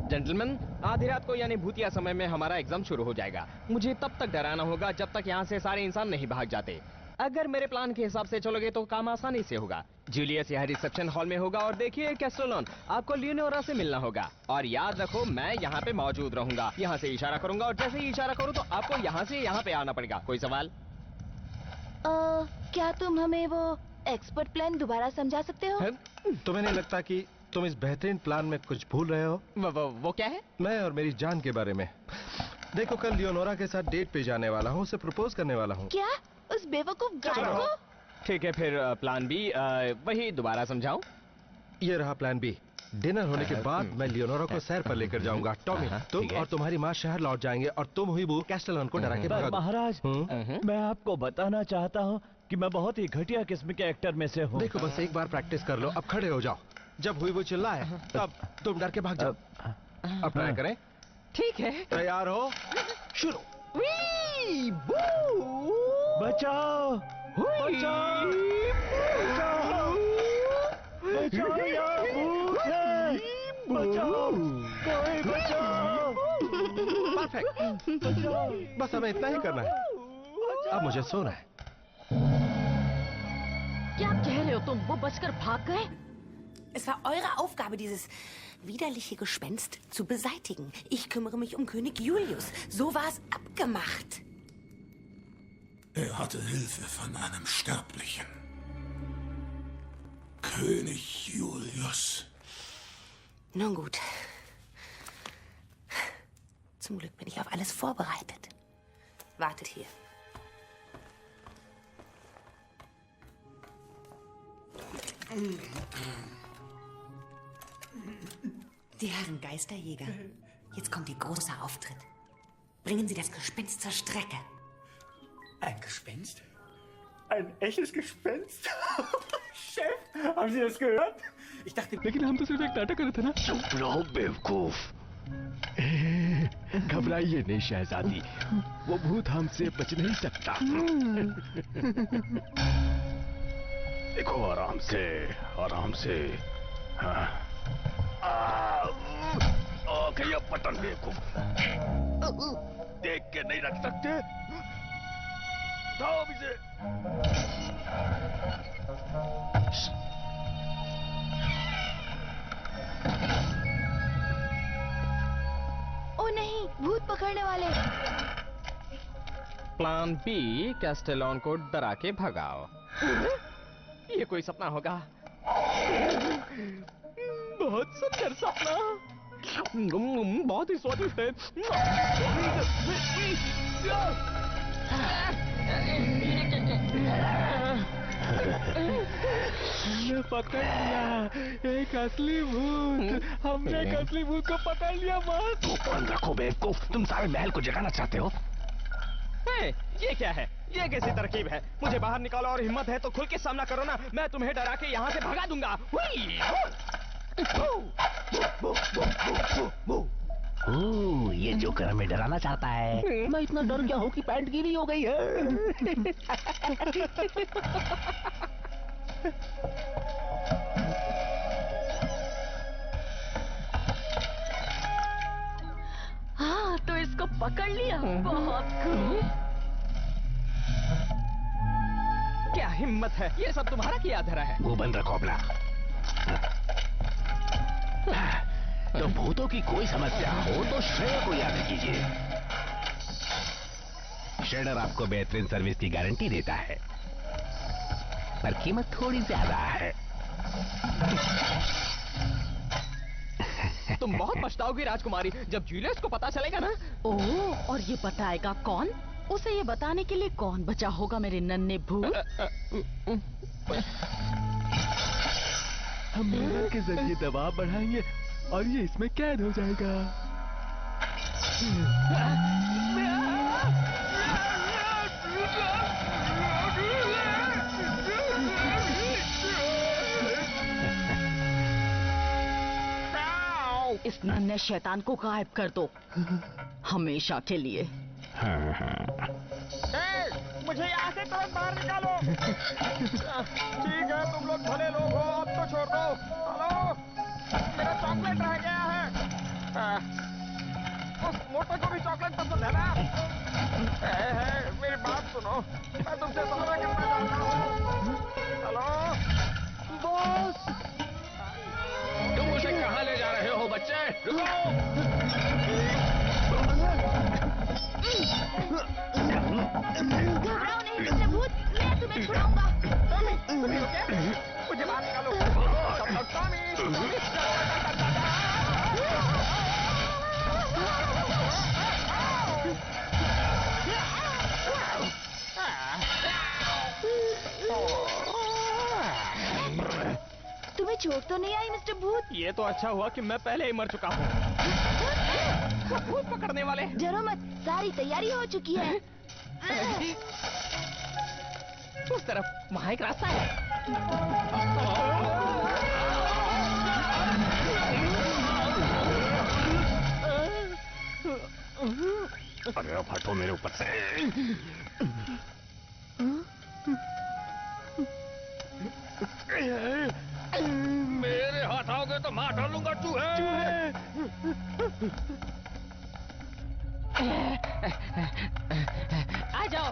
जेंटलमैन, आधी रात को यानी भूतिया समय में हमारा एग्जाम शुरू हो जाएगा। मुझे तब तक डराना होगा जब तक यहाँ से सारे इंसान नहीं भाग जाते। अगर मेरे प्लान के हिसाब से चलोगे तो काम आसानी से होगा। जूलियस यहाँ रिसेप्शन हॉल में होगा और देखिए कैस्टेलोन, आपको लियोनोरा से मिलना होगा। और याद रखो, मैं यहाँ पे मौजूद रहूंगा। यहाँ से इशारा करूंगा और जैसे ही इशारा करूँ तो आपको यहाँ से यहाँ पे आना पड़ेगा। कोई सवाल? क्या तुम हमें वो एक्सपर्ट प्लान दोबारा समझा सकते हो? तुम्हें नहीं लगता कि तुम इस बेहतरीन प्लान में कुछ भूल रहे हो? वो क्या है? मैं और मेरी जान के बारे में। देखो, कल लियोनोरा के साथ डेट पे जाने वाला हूँ, उसे प्रपोज करने वाला हूँ। क्या? उस बेवकूफ गाय को? ठीक है, फिर प्लान बी वही दोबारा समझाऊं? ये रहा प्लान बी। डिनर होने के बाद मैं लियोनोरा को सैर पर लेकर जाऊंगा। टॉमी, तुम और तुम्हारी माँ शहर लौट जाएंगे और तुम हुई वो कैस्टेलोन को डरा के भगा दो। महाराज, मैं आपको बताना चाहता हूँ कि मैं बहुत ही घटिया किस्म के एक्टर में से हूँ। देखो, बस एक बार प्रैक्टिस कर लो। अब खड़े हो जाओ। जब हुई वो चिल्लाए तब तुम डर के भाग जाओ। अब ट्राई करें। ठीक है, तैयार हो? शुरू। बचाओ, बचाओ, बचाओ, बचाओ, यहाँ भूत है। बचाओ, कोई बचाओ। परफेक्ट। बचाओ। बस हमें इतना ही करना है। अब मुझे सोना है। क्या कह रहे हो तुम? वो बचकर भाग गए? Es war eure Aufgabe, dieses widerliche Gespenst zu beseitigen. Ich kümmere mich um König Julius. So war es abgemacht. Er hatte Hilfe von einem Sterblichen. König Julius. Nun gut. Zum Glück bin ich auf alles vorbereitet. Wartet hier. Die Herren Geisterjäger, jetzt kommt Ihr großer Auftritt. Bringen Sie das Gespenst zur Strecke. Ein Gespenst? Ein echtes Gespenst? Chef, haben Sie das gehört? Ich dachte... लेकिन हम तो सिर्फ एक नाटक कर रहे थे ना। चुप रहो बेवकूफ। घबराइए नहीं शहजादी, वो भूत हमसे बच नहीं सकता। देखो, आराम से, आराम से। हाँ। ओके, ये बटन बेवकूफ। देख के नहीं रख सकते। उठाओ इसे। ओ नहीं, भूत पकड़ने वाले। प्लान बी, कैस्टेलोन को डरा के भगाओ। ये कोई सपना होगा। बहुत सुंदर सपना। बहुत ही स्वादिष्ट है। हमने पकड़ लिया एक असली भूत। हमने एक असली भूत को पकड़ लिया। बस बंद रखो बेवकूफ, तुम सारे महल को जगाना चाहते हो? ये क्या है? ये कैसी तरकीब है? मुझे बाहर निकालो और हिम्मत है तो खुल के सामना करो ना। मैं तुम्हें डरा के यहाँ से भगा दूंगा। ये जोकर हमें डराना चाहता है। मैं इतना डर गया हूँ कि पैंट गीली हो गई है। हाँ, तो इसको पकड़ लिया। बहुत खूब। क्या हिम्मत है? ये सब तुम्हारा किया धरा है। वो बंद रखो अपना। तो भूतों की कोई समस्या हो तो श्रेय को याद कीजिए। शेडर आपको बेहतरीन सर्विस की गारंटी देता है, पर कीमत थोड़ी ज्यादा है। तुम बहुत पछताओगी राजकुमारी, जब जूलियस को पता चलेगा ना। ओह, और ये बताएगा कौन? उसे ये बताने के लिए कौन बचा होगा मेरे नन्हे भूत? हम मिरर के जरिए दबाव बढ़ाएंगे और ये इसमें कैद हो जाएगा। इस नन्हे शैतान को गायब कर दो हमेशा के लिए। मुझे यहाँ से तुरंत बाहर निकालो। ठीक है, तुम लोग भले लोग हो, अब तो छोड़ दो। हेलो, मेरा चॉकलेट रह गया है। उस मोटे को भी चॉकलेट पसंद है ना? मेरी बात सुनो, मैं तुमसे सौदा करना चाहता हूँ। हेलो बॉस, तुम मुझे कहाँ ले जा रहे हो बच्चे? घबराओ नहीं मिस्टर भूत, मैं तुम्हें छुड़ाऊंगा। मुझे बाहर निकालो। तुम्हें चोट तो नहीं आई मिस्टर भूत? ये तो अच्छा हुआ कि मैं पहले ही मर चुका हूँ। भूत पकड़ने वाले। डरो मत, सारी तैयारी हो चुकी है। उस तरफ वहाँ एक रास्ता है। अरे अब हटो मेरे ऊपर से। मेरे हाथ आओगे तो मार डालूंगा चूहे। आ जाओ।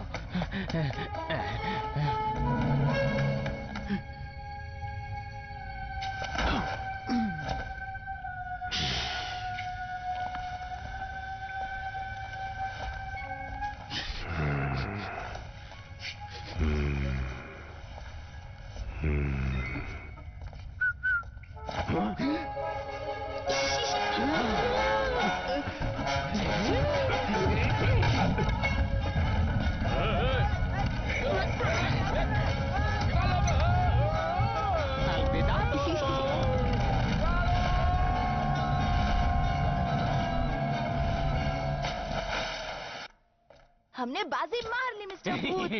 हमने बाजी मार ली मिस्टर भूत।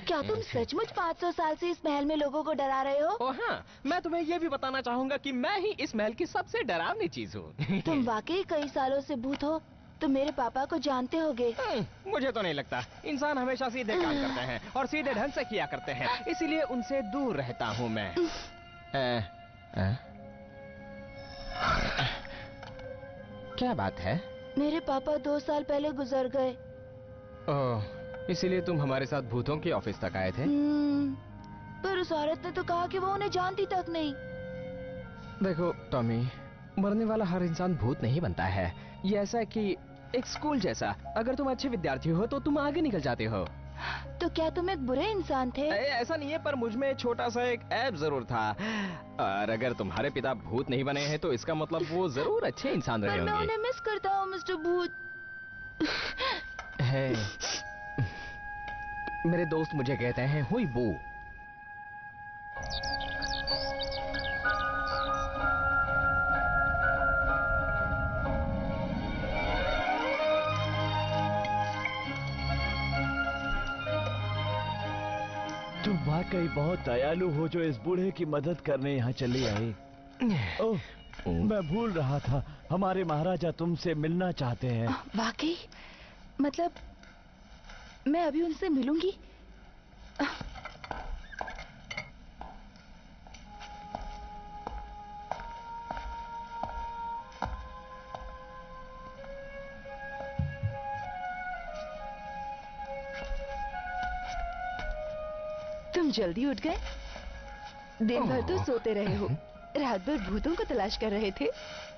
क्या तुम सचमुच 500 साल से इस महल में लोगों को डरा रहे हो? ओ हाँ, मैं तुम्हें ये भी बताना चाहूंगा कि मैं ही इस महल की सबसे डरावनी चीज हूँ। तुम वाकई कई सालों से भूत हो, तुम मेरे पापा को जानते होगे। मुझे तो नहीं लगता। इंसान हमेशा सीधे काम करते हैं और सीधे ढंग से किया करते हैं, इसीलिए उनसे दूर रहता हूँ मैं। क्या बात है? मेरे पापा 2 साल पहले गुजर गए। ओह, इसीलिए तुम हमारे साथ भूतों के ऑफिस तक आए थे? पर उस औरत ने तो कहा कि वो उन्हें जानती तक नहीं। देखो टॉमी, मरने वाला हर इंसान भूत नहीं बनता है। ये ऐसा है कि एक स्कूल जैसा, अगर तुम अच्छे विद्यार्थी हो तो तुम आगे निकल जाते हो। तो क्या तुम एक बुरे इंसान थे? ऐसा नहीं है, पर मुझ में छोटा सा एक ऐब जरूर था। और अगर तुम्हारे पिता भूत नहीं बने हैं तो इसका मतलब वो जरूर अच्छे इंसान रहे पर मैं होंगे। उन्हें मिस करता हूँ मिस्टर भूत। है मेरे दोस्त मुझे कहते हैं हुई बू। तुम वाकई बहुत दयालु हो जो इस बूढ़े की मदद करने यहाँ चली आई। ओह, मैं भूल रहा था, हमारे महाराजा तुमसे मिलना चाहते हैं। वाकई? मतलब मैं अभी उनसे मिलूंगी? तुम जल्दी उठ गए? दिन भर तो सोते रहे हो, रात भर भूतों को तलाश कर रहे थे।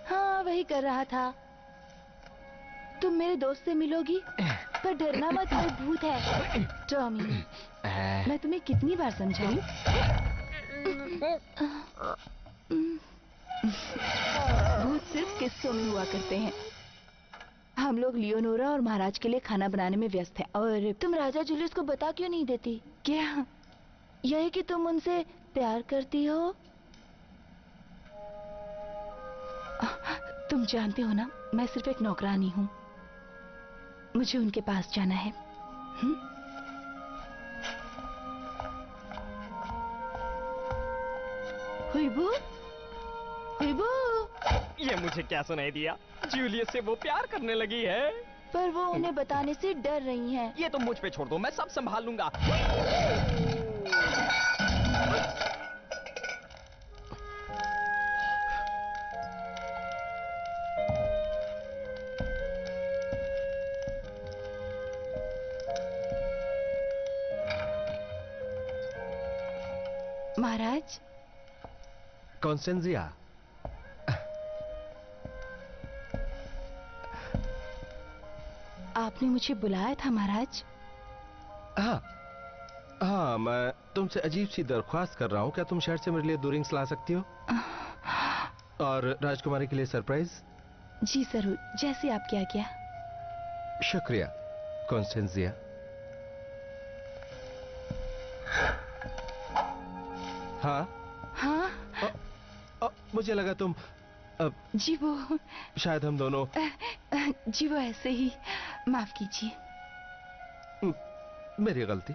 हाँ, वही कर रहा था। तुम मेरे दोस्त से मिलोगी, पर डरना मत, वो भूत है। टॉमी, मैं तुम्हें कितनी बार समझाऊं? भूत सिर्फ किस्सों में हुआ करते हैं। हम लोग लियोनोरा और महाराज के लिए खाना बनाने में व्यस्त हैं। और तुम राजा जूलियस को बता क्यों नहीं देती? क्या यह कि तुम उनसे प्यार करती हो? तुम जानते हो ना, मैं सिर्फ एक नौकरानी हूँ। मुझे उनके पास जाना है। हुईबू? हुईबू? ये मुझे क्या सुनाई दिया? जूलियस से वो प्यार करने लगी है। पर वो उन्हें बताने से डर रही हैं। ये तुम मुझ पे छोड़ दो, मैं सब संभाल लूंगा। महाराज? कॉन्स्टेंजिया, आपने मुझे बुलाया था महाराज? हाँ, मैं तुमसे अजीब सी दरख्वास्त कर रहा हूँ। क्या तुम शहर से मेरे लिए 2 रिंग्स ला सकती हो? और राजकुमारी के लिए सरप्राइज? जी जरूर, जैसे आपकी आज्ञा। शुक्रिया कॉन्स्टेंजिया। हाँ हाँ, मुझे लगा तुम जी वो शायद हम दोनों जी वो ऐसे ही, माफ कीजिए। मेरी गलती।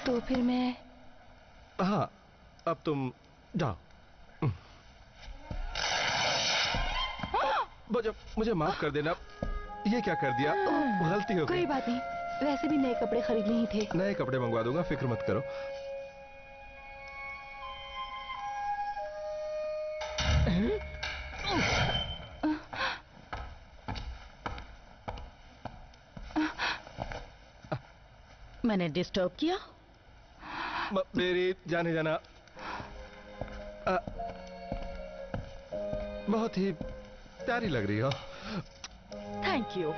तो फिर मैं? हाँ, अब तुम जाओ। मुझे माफ कर देना, ये क्या कर दिया? गलती हो गई। कोई बात नहीं, वैसे भी नए कपड़े खरीदने ही थे। नए कपड़े मंगवा दूंगा, फिक्र मत करो। मैंने डिस्टर्ब किया? मेरी जाने जाना बहुत ही प्यारी लग रही हो। Thank you.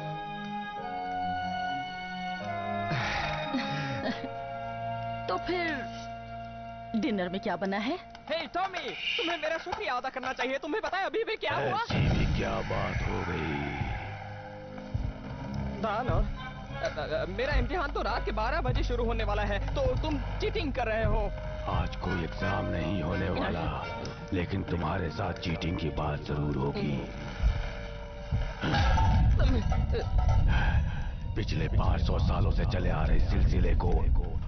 तो फिर डिनर में क्या बना है? हे टॉमी, तुम्हें मेरा शुक्रिया अदा करना चाहिए। तुम्हें पता है अभी भी क्या हुआ? ऐसी भी क्या बात हो गई? दान और मेरा इम्तिहान तो रात के 12 बजे शुरू होने वाला है, तो तुम चीटिंग कर रहे हो। आज कोई एग्जाम नहीं होने वाला, लेकिन तुम्हारे साथ चीटिंग की बात जरूर होगी। पिछले 500 सालों से चले आ रहे सिलसिले को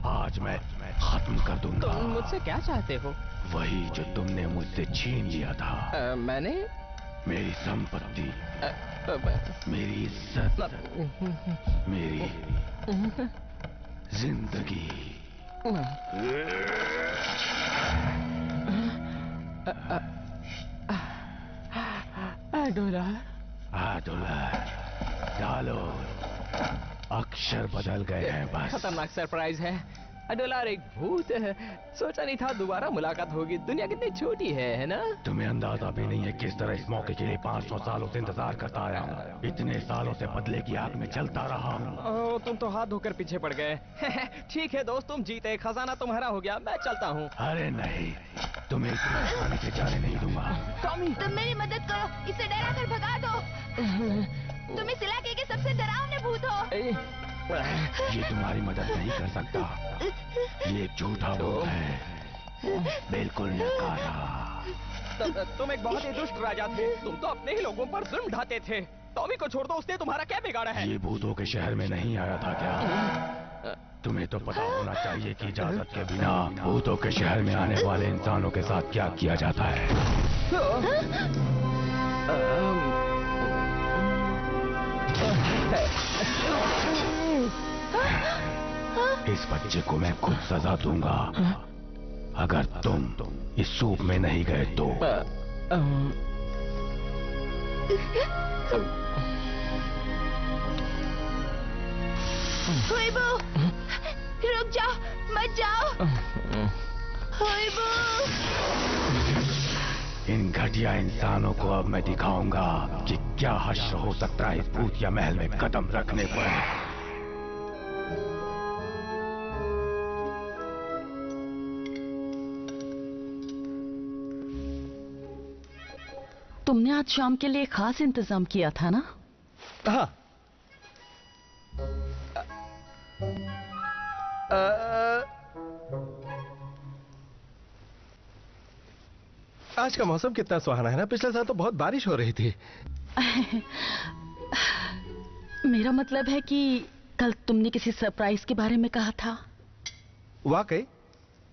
आज मैं खत्म कर दूंगा। तुम मुझसे क्या चाहते हो? वही जो तुमने मुझसे छीन लिया था। मैंने? मेरी संपत्ति, मेरी इज्जत, मेरी जिंदगी। डॉलर डालो, अक्षर बदल गए हैं बस। खतरनाक सरप्राइज है। डोलार एक भूत है। सोचा नहीं था दोबारा मुलाकात होगी। दुनिया कितनी छोटी है ना? तुम्हें अंदाजा भी नहीं है किस तरह इस मौके के लिए 500 सालों से इंतजार करता आया हूँ। इतने सालों से बदले की आग में चलता रहा हूँ। तुम तो हाथ धोकर पीछे पड़ गए। ठीक है दोस्त, तुम जीते, खजाना तुम्हारा हो गया, मैं चलता हूँ। अरे नहीं, तुम्हें इतनी आसानी से जाने नहीं दूंगा। टॉमी, तुम मेरी मदद करो, इसे डरा कर भगा दो। तुम इस इलाके के सबसे डरावने भूत हो। ये तुम्हारी मदद नहीं कर सकता। ये एक झूठा भूत है, बिल्कुल नकारा। तुम एक बहुत ही दुष्ट राजा थे। तुम तो अपने ही लोगों पर जुल्म ढाते थे। टॉमी को छोड़ दो, उसने तुम्हारा क्या बिगाड़ा है? ये भूतों के शहर में नहीं आया था क्या? तुम्हें तो पता होना चाहिए कि इजाजत के बिना भूतों के शहर में आने वाले इंसानों के साथ क्या किया जाता है। इस बच्चे को मैं खुद सजा दूंगा अगर तुम इस सूप में नहीं गए तो। हुईबू, रुक जाओ, मत जाओ। हुईबू। इन घटिया इंसानों को अब मैं दिखाऊंगा कि क्या हश्र हो सकता है इस भूतिया महल में कदम रखने पर। तुमने आज शाम के लिए खास इंतजाम किया था ना? हाँ। आज का मौसम कितना सुहाना है ना। पिछले साल तो बहुत बारिश हो रही थी। मेरा मतलब है कि कल तुमने किसी सरप्राइज के बारे में कहा था। वाकई?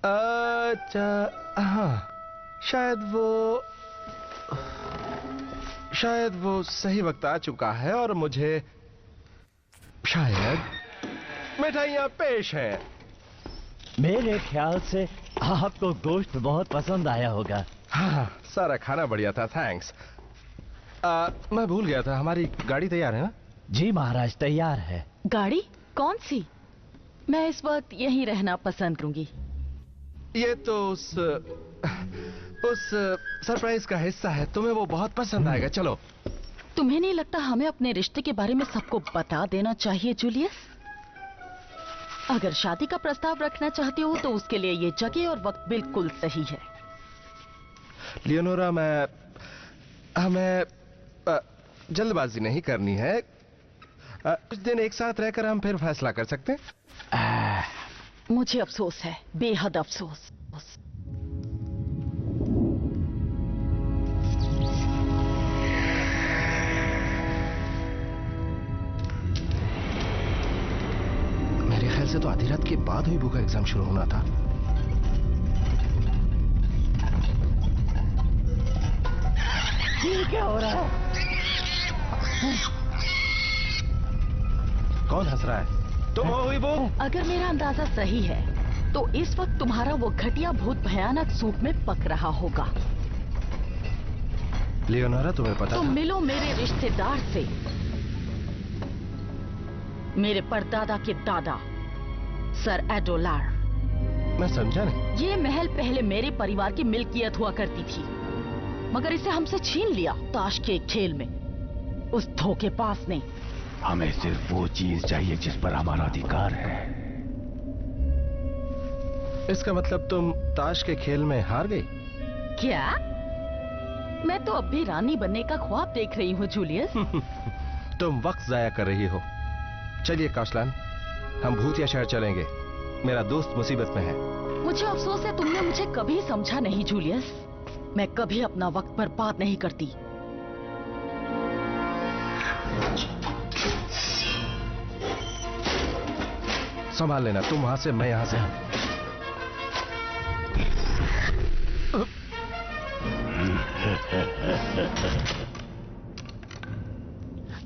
अच्छा, हाँ, शायद वो सही वक्त आ चुका है और मुझे शायद मिठाइयाँ पेश हैं। मेरे ख्याल से आपको गोश्त बहुत पसंद आया होगा। हाँ, सारा खाना बढ़िया था, थैंक्स। मैं भूल गया था, हमारी गाड़ी तैयार है ना? जी महाराज, तैयार है। गाड़ी? कौन सी? मैं इस वक्त यहीं रहना पसंद करूंगी। ये तो उस सरप्राइज का हिस्सा है, तुम्हें वो बहुत पसंद आएगा। चलो। तुम्हें नहीं लगता हमें अपने रिश्ते के बारे में सबको बता देना चाहिए जूलियस? अगर शादी का प्रस्ताव रखना चाहती हो तो उसके लिए ये जगह और वक्त बिल्कुल सही है। लियोनोरा, हमें जल्दबाजी नहीं करनी है। कुछ दिन एक साथ रहकर हम फिर फैसला कर सकते हैं। मुझे अफसोस है, बेहद अफसोस। मेरे ख्याल से तो आधी रात के बाद हुई बुक का एग्जाम शुरू होना था। ये क्या हो रहा है? कौन हंस रहा है? तुम हो हुई वो? अगर मेरा अंदाजा सही है तो इस वक्त तुम्हारा वो घटिया भूत भयानक सूप में पक रहा होगा। लियोनोरा, तुम्हें पता तुम मिलो मेरे रिश्तेदार से, मेरे परदादा के दादा सर एडोलार। मैं समझा नहीं। ये महल पहले मेरे परिवार की मिल्कियत हुआ करती थी, मगर इसे हमसे छीन लिया ताश के खेल में उस धोखेबाज ने। हमें सिर्फ वो चीज चाहिए जिस पर हमारा अधिकार है। इसका मतलब तुम ताश के खेल में हार गई? क्या? मैं तो अब भी रानी बनने का ख्वाब देख रही हूँ जूलियस। तुम वक्त जाया कर रही हो। चलिए काशलान, हम भूतिया शहर चलेंगे। मेरा दोस्त मुसीबत में है। मुझे अफसोस है तुमने मुझे कभी समझा नहीं जूलियस। मैं कभी अपना वक्त बर्बाद नहीं करती। संभाल लेना, तुम वहां से, मैं यहां से।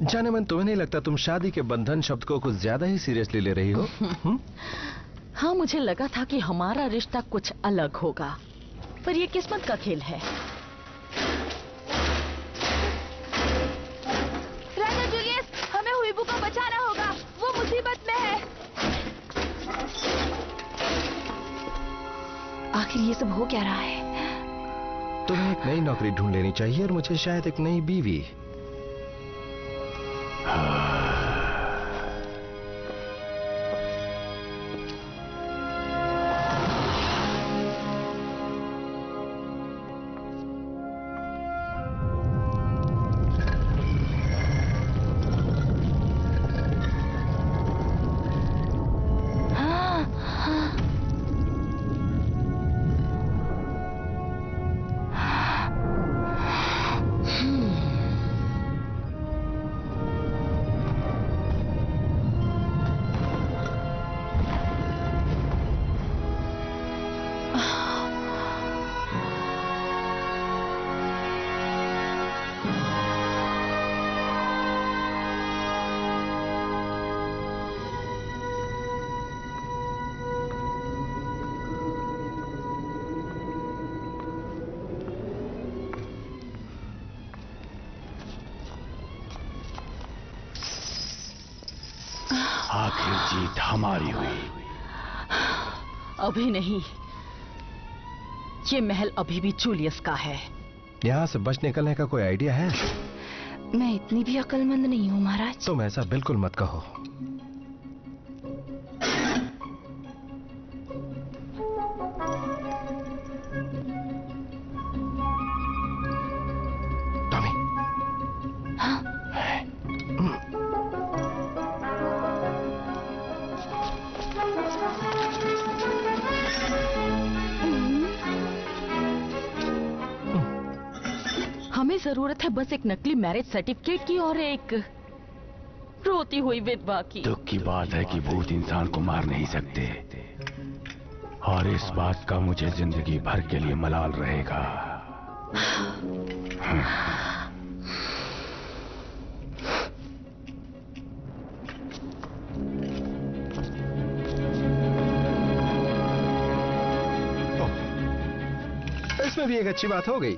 जाने मन, तुम्हें नहीं लगता तुम शादी के बंधन शब्द को कुछ ज्यादा ही सीरियसली ले रही हो? हाँ, मुझे लगा था कि हमारा रिश्ता कुछ अलग होगा, पर ये किस्मत का खेल है। राजा जूलियस, हमें हुईबू को बचाना होगा, वो मुसीबत में है। ये सब हो क्या रहा है? तुम्हें एक नई नौकरी ढूंढ लेनी चाहिए और मुझे शायद एक नई बीवी। आखिर जीत हमारी हुई। अभी नहीं, ये महल अभी भी जूलियस का है। यहाँ से बच निकलने का कोई आइडिया है? मैं इतनी भी अक्लमंद नहीं हूँ महाराज। तुम ऐसा बिल्कुल मत कहो। हमें जरूरत है बस एक नकली मैरिज सर्टिफिकेट की और एक रोती हुई विधवा की। दुख की बात है कि भूत इंसान को मार नहीं सकते, और इस बात का मुझे जिंदगी भर के लिए मलाल रहेगा। इसमें भी एक अच्छी बात हो गई।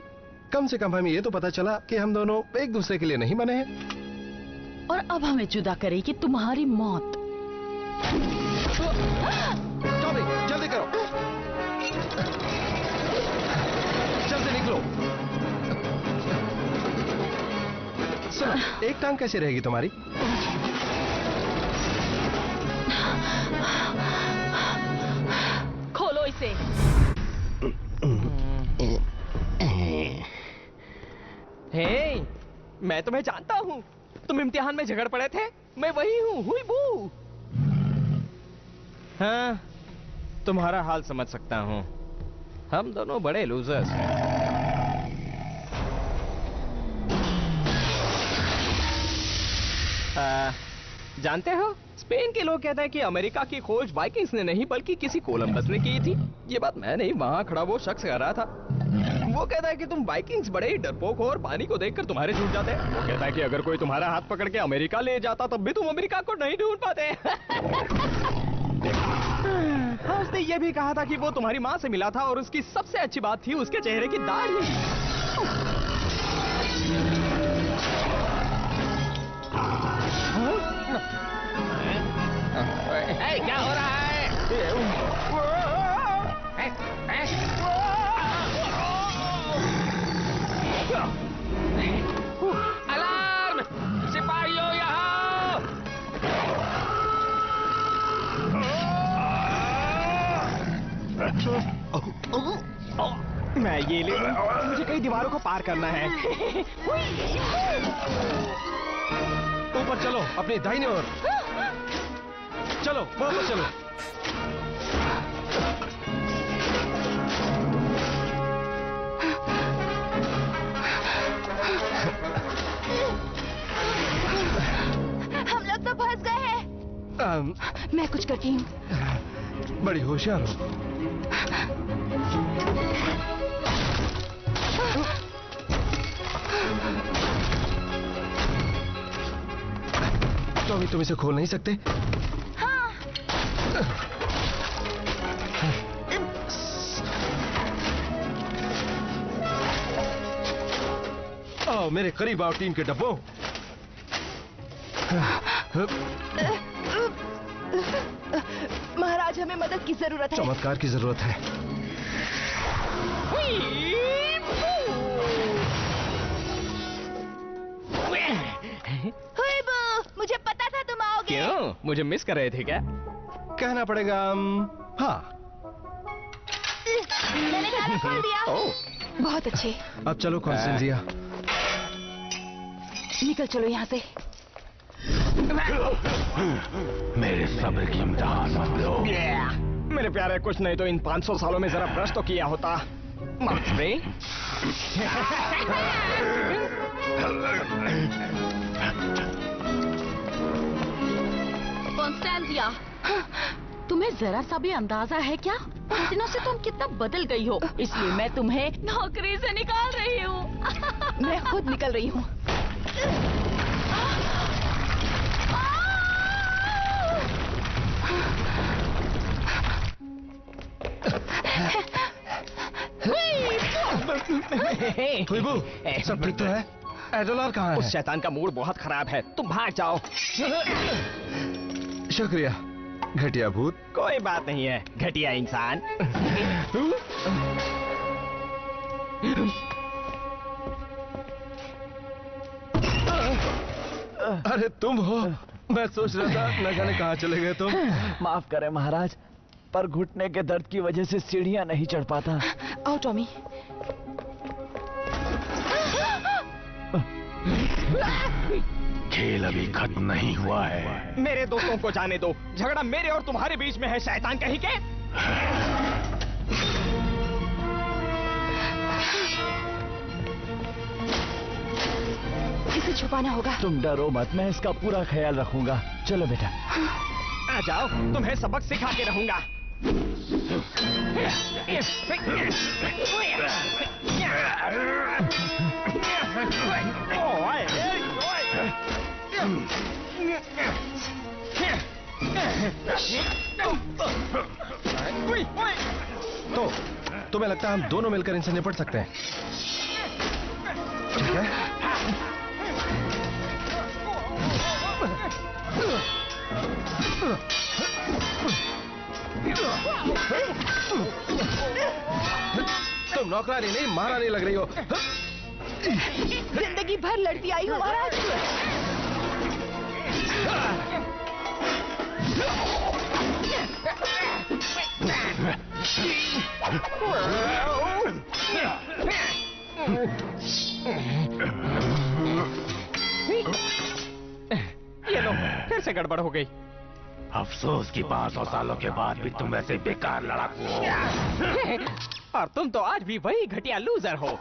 कम से कम हमें ये तो पता चला कि हम दोनों एक दूसरे के लिए नहीं बने हैं। और अब हमें जुदा करेगी तुम्हारी मौत। टॉमी, जल्दी करो, जल्दी निकलो। सुनो, एक टांग कैसे रहेगी तुम्हारी? खोलो इसे। हे, मैं तुम्हें जानता हूँ। तुम इम्तिहान में झगड़ पड़े थे, मैं वही हूँ, हुई बू। हाँ, तुम्हारा हाल समझ सकता हूँ। हम दोनों बड़े लूजर्स हैं। जानते हो, स्पेन के लोग कहते हैं कि अमेरिका की खोज वाइकिंग्स ने नहीं बल्कि किसी कोलंबस ने की थी। ये बात मैं नहीं, वहां खड़ा वो शख्स कह रहा था। वो कहता है कि तुम वाइकिंग्स बड़े ही डरपोक हो और पानी को देखकर तुम्हारे छूट जाते हैं। वो कहता है कि अगर कोई तुम्हारा हाथ पकड़ के अमेरिका ले जाता तब भी तुम अमेरिका को नहीं ढूंढ पाते। हाँ, उसने ये भी कहा था कि वो तुम्हारी माँ से मिला था और उसकी सबसे अच्छी बात थी उसके चेहरे की दाढ़ी। क्या हो रहा है? अलार्म! सिपाहियों यहाँ! मैं ये ले लूं, मुझे कई दीवारों को पार करना है। ऊपर चलो, अपनी दाहिनी ओर चलो, वापस चलो। हम लोग तो फंस गए हैं। मैं कुछ करती हूँ। बड़ी होशियार हो। तो अभी तुम इसे खोल नहीं सकते? आओ मेरे करीब आओ, टीम के डब्बों। महाराज, हमें मदद की जरूरत है। चमत्कार की जरूरत है। मुझे पता था तुम आओगे। क्यों? मुझे मिस कर रहे थे क्या? कहना पड़ेगा हाँ। मैंने ताला खोल दिया। बहुत अच्छे। अब चलो कॉन्स्टेंजिया, निकल चलो यहाँ से। मेरे सब्र की इम्तिहान मत लो। मेरे प्यारे, कुछ नहीं तो इन 500 सालों में जरा ब्रश तो किया होता। Mouth spray. कॉन्स्टेंजिया, तुम्हें जरा सा भी अंदाजा है क्या? इन दिनों से तुम कितना बदल गई हो, इसलिए मैं तुम्हें नौकरी से निकाल रही हूँ। मैं खुद निकल रही हूँ। खुशबू, सब ठीक तो है? एडोलार कहाँ है? उस शैतान का मूड बहुत खराब है, तुम भाग जाओ। शुक्रिया घटिया भूत। कोई बात नहीं है घटिया इंसान। अरे तुम हो? मैं सोच रहा था न जाने कहाँ चले गए तुम। माफ करें महाराज, पर घुटने के दर्द की वजह से सीढ़ियां नहीं चढ़ पाता। आओ टॉमी। खेल अभी खत्म नहीं हुआ है। मेरे दोस्तों को जाने दो, झगड़ा मेरे और तुम्हारे बीच में है, शैतान कहीं के। इसे छुपाना होगा। तुम डरो मत, मैं इसका पूरा ख्याल रखूंगा। चलो बेटा। आ जाओ, तुम्हें सबक सिखा के रहूंगा। तो तुम्हें लगता है हम दोनों मिलकर इनसे निपट सकते हैं? ठीक है। तुम नौकरानी नहीं, महारानी लग रही हो। जिंदगी भर लड़ती आई हूँ महाराज। ये लो, फिर से गड़बड़ हो गई। अफसोस कि 500 सालों के बाद भी तुम ऐसे बेकार लड़ाकू हो। और तुम तो आज भी वही घटिया लूजर हो।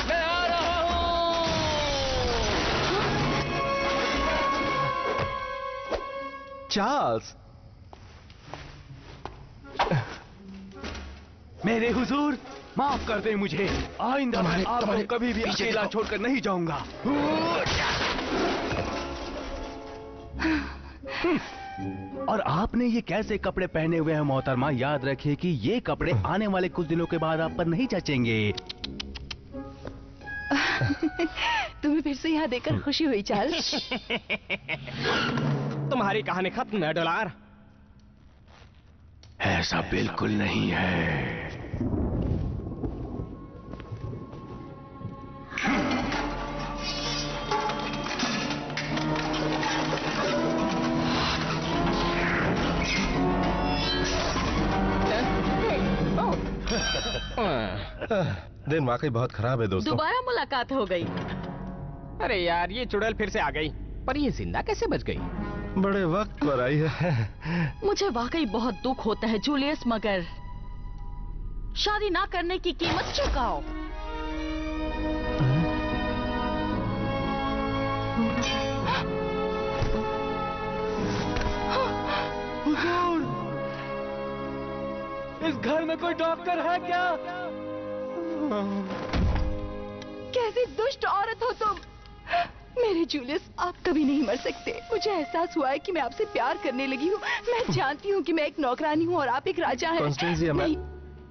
मैं आ रहा हूँ। चार्ल्स, मेरे हुजूर, माफ कर दे मुझे। आइंदा मैं आपको कभी भी अकेला छोड़कर नहीं जाऊंगा। और आपने ये कैसे कपड़े पहने हुए हैं मोहतरमा? याद रखिए कि ये कपड़े आने वाले कुछ दिनों के बाद आप पर नहीं जचेंगे। तुम्हें फिर से यहाँ देखकर खुशी हुई चार्ल्स। तुम्हारी कहानी खत्म है डॉलर। ऐसा बिल्कुल नहीं है। दिन वाकई बहुत खराब है दोस्तों। दोबारा मुलाकात हो गई। अरे यार, ये चुड़ैल फिर से आ गई, पर ये जिंदा कैसे बच गई? बड़े वक्त पर आई है। मुझे वाकई बहुत दुख होता है जूलियस, मगर शादी ना करने की कीमत चुकाओ। हुजूर, इस घर में कोई डॉक्टर है क्या? कैसी दुष्ट औरत हो तुम। मेरे जूलियस, आप कभी नहीं मर सकते। मुझे एहसास हुआ है कि मैं आपसे प्यार करने लगी हूँ। मैं जानती हूँ कि मैं एक नौकरानी हूँ और आप एक राजा हैं। कॉन्स्टेंजिया,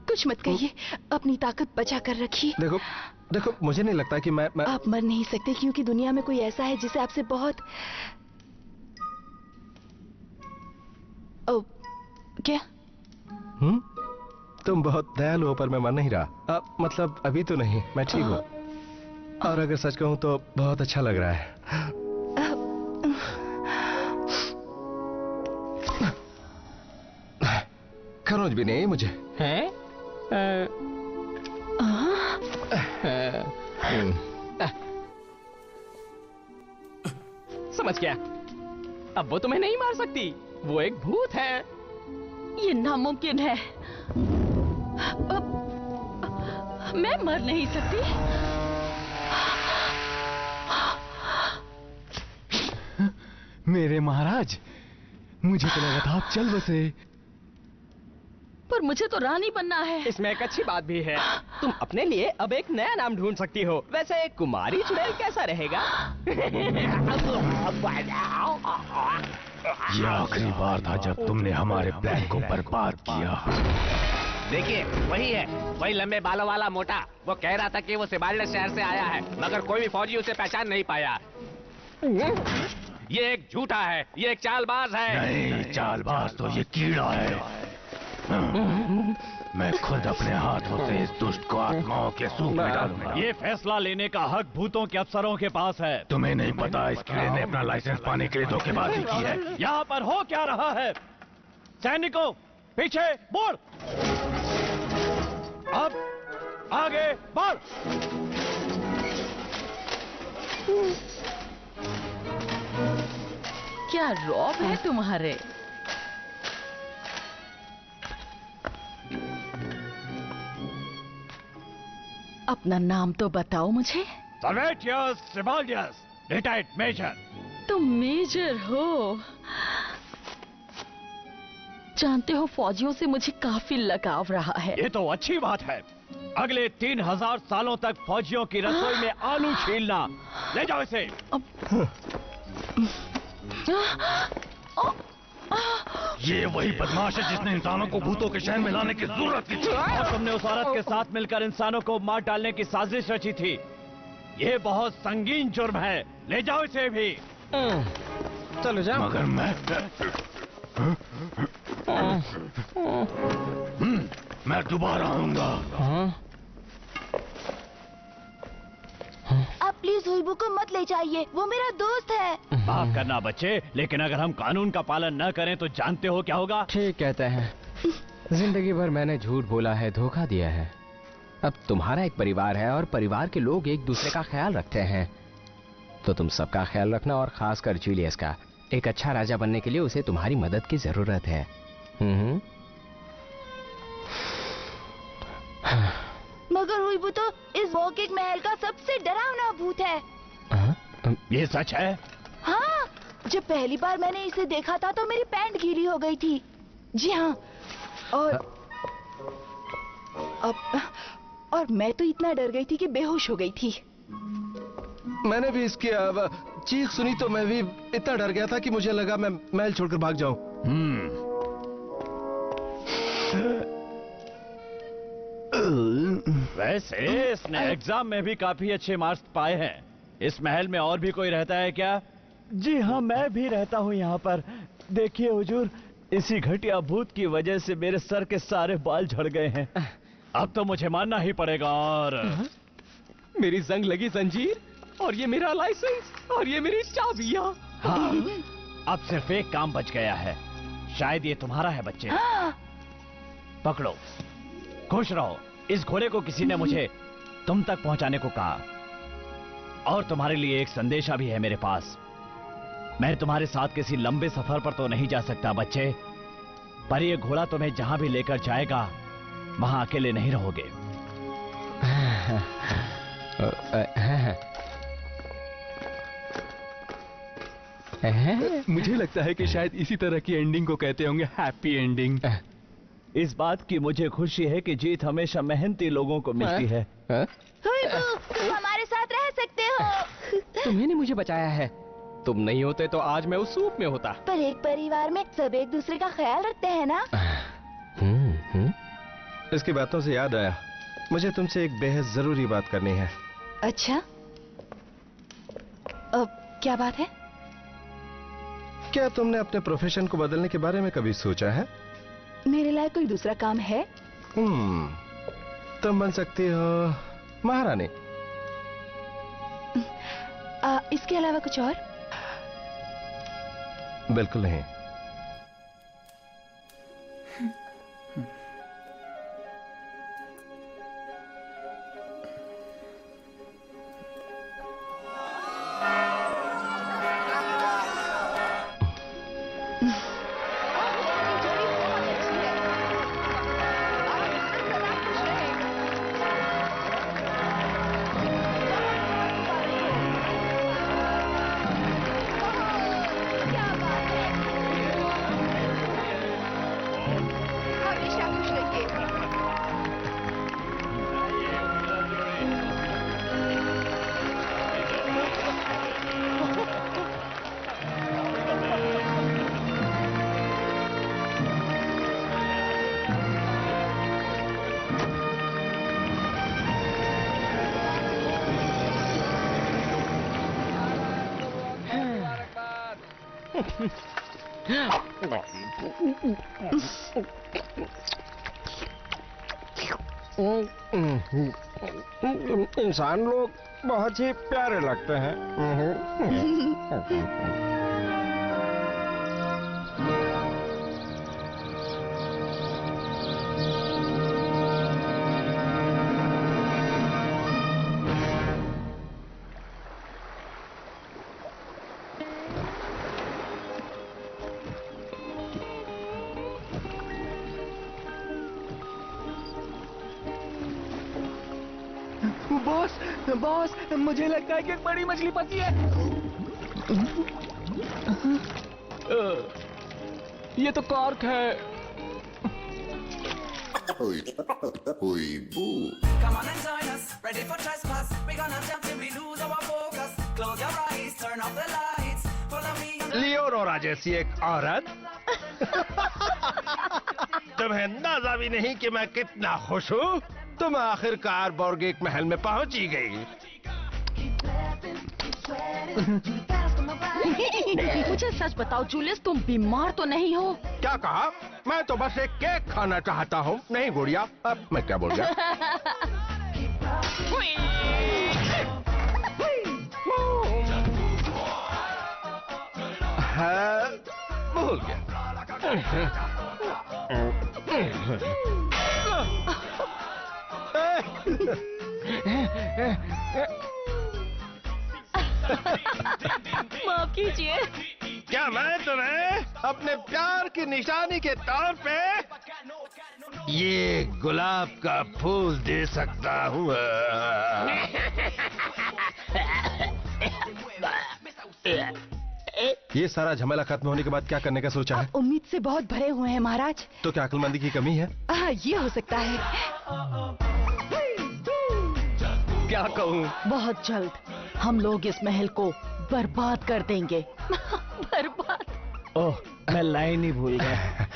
कुछ मत कहिए, अपनी ताकत बचा कर रखिए। देखो देखो, मुझे नहीं लगता कि मैं आप मर नहीं सकते, क्योंकि दुनिया में कोई ऐसा है जिसे आपसे बहुत क्या? तुम बहुत दयालु हो, पर मैं मर नहीं रहा। मतलब अभी तो नहीं, मैं ठीक हूँ। और अगर सच कहूँ तो बहुत अच्छा लग रहा है। खरोंच भी नहीं मुझे हैं? समझ गया। अब वो तुम्हें नहीं मार सकती, वो एक भूत है। ये नामुमकिन है। मैं मर नहीं सकती। मेरे महाराज, मुझे तो लगा था आप चल बसे। पर मुझे तो रानी बनना है। इसमें एक अच्छी बात भी है, तुम अपने लिए अब एक नया नाम ढूंढ सकती हो। वैसे कुमारी चुड़ैल कैसा रहेगा? ये आखिरी बार था जब तुमने हमारे प्लान को बर्बाद किया। देखिए, वही है, वही लंबे बालों वाला मोटा। वो कह रहा था कि वो सिबाल्डे शहर से आया है, मगर कोई भी फौजी उसे पहचान नहीं पाया। ये एक झूठा है, ये एक चालबाज है। नहीं, चालबाज तो ये कीड़ा है। मैं खुद अपने हाथों से इस दुष्ट को आत्माओं के सूप में डालूंगा। ये फैसला लेने का हक भूतों के अफसरों के पास है। तुम्हें नहीं पता इस कीड़े ने अपना लाइसेंस पाने के लिए धोखेबाजी की है। यहाँ पर हो क्या रहा है? सैनिकों, पीछे मुड़! अब आगे बढ़! क्या रौब है तुम्हारे? अपना नाम तो बताओ मुझे। सर्वेटियस सिबाल्डियस, रिटायर्ड मेजर। तुम मेजर हो। जानते हो, फौजियों से मुझे काफी लगाव रहा है। ये तो अच्छी बात है। अगले 3000 सालों तक फौजियों की रसोई में आलू छीलना। ले जाओ इसे। ये वही बदमाश है जिसने इंसानों को भूतों के शहर में लाने की जरूरत की थी। और तुमने उस औरत के साथ मिलकर इंसानों को मार डालने की साजिश रची थी। ये बहुत संगीन जुर्म है। ले जाओ इसे भी। चलो जाओ। मगर मैं दोबारा आऊंगा। आप प्लीज हुईबू को मत ले जाइए, वो मेरा दोस्त है। माफ करना बच्चे, लेकिन अगर हम कानून का पालन न करें तो जानते हो क्या होगा? ठीक कहते हैं। जिंदगी भर मैंने झूठ बोला है, धोखा दिया है। अब तुम्हारा एक परिवार है और परिवार के लोग एक दूसरे का ख्याल रखते हैं, तो तुम सबका ख्याल रखना, और खासकर जूलियस का। एक अच्छा राजा बनने के लिए उसे तुम्हारी मदद की जरूरत है। मगर हुईबू तो इस वॉकिंग महल का सबसे डरावना भूत है। ये सच है? हाँ, जब पहली बार मैंने इसे देखा था तो मेरी पैंट गीली हो गई थी। जी हाँ, और मैं तो इतना डर गई थी कि बेहोश हो गई थी। मैंने भी इसकी चीख सुनी तो मैं भी इतना डर गया था कि मुझे लगा मैं महल छोड़कर भाग जाऊं। वैसे इसने एग्जाम में भी काफी अच्छे मार्क्स पाए हैं। इस महल में और भी कोई रहता है क्या? जी हाँ, मैं भी रहता हूँ यहाँ पर। देखिए हुजूर, इसी घटिया भूत की वजह से मेरे सर के सारे बाल झड़ गए हैं। अब तो मुझे मानना ही पड़ेगा। और मेरी जंग लगी जंजीर, और ये मेरा लाइसेंस, और ये मेरी चाबियां। हाँ, अब सिर्फ एक काम बच गया है। शायद ये तुम्हारा है बच्चे। पकड़ो, खुश रहो। इस घोड़े को किसी ने मुझे तुम तक पहुंचाने को कहा, और तुम्हारे लिए एक संदेशा भी है मेरे पास। मैं तुम्हारे साथ किसी लंबे सफर पर तो नहीं जा सकता बच्चे, पर ये घोड़ा तुम्हें जहां भी लेकर जाएगा वहां अकेले नहीं रहोगे। मुझे लगता है कि शायद इसी तरह की एंडिंग को कहते होंगे हैप्पी एंडिंग। इस बात की मुझे खुशी है कि जीत हमेशा मेहनती लोगों को मिलती है। तुम हमारे साथ रह सकते हो। तुम्ही ने मुझे बचाया है। तुम नहीं होते तो आज मैं उस सूप में होता। पर एक परिवार में सब एक दूसरे का ख्याल रखते हैं ना। इसकी बातों से याद आया, मुझे तुमसे एक बेहद जरूरी बात करनी है। अच्छा, क्या बात है? क्या तुमने अपने प्रोफेशन को बदलने के बारे में कभी सोचा है? मेरे लायक कोई दूसरा काम है? तुम बन सकती हो महारानी। इसके अलावा कुछ और? बिल्कुल नहीं। इंसान लोग बहुत ही प्यारे लगते हैं। बॉस, मुझे लगता है कि एक बड़ी मछली फंसी है। ये तो कॉर्क है। Come on and join us, ready for trespass. We're gonna jump till we lose our focus. Close your eyes, turn off the lights. Follow me. Leonora जैसी एक औरत। तुम्हें अंदाजा भी नहीं कि मैं कितना खुश हूँ। तुम आखिरकार बोर्गेक महल में पहुंच ही गई। मुझे सच बताओ जूलियस, तुम बीमार तो नहीं हो? क्या कहा? मैं तो बस एक केक खाना चाहता हूँ। नहीं गुड़िया, अब मैं क्या बोल गया? भूल गया। माफ कीजिए। क्या मैं तुम्हें अपने प्यार की निशानी के तौर पे ये गुलाब का फूल दे सकता हूँ? ये सारा झमेला खत्म होने के बाद क्या करने का सोचा है? उम्मीद से बहुत भरे हुए हैं महाराज। तो क्या अक्लमंदी की कमी है? ये हो सकता है। क्या कहूँ? बहुत जल्द हम लोग इस महल को बर्बाद कर देंगे। बर्बाद। ओह, मैं लाइन ही भूल गया।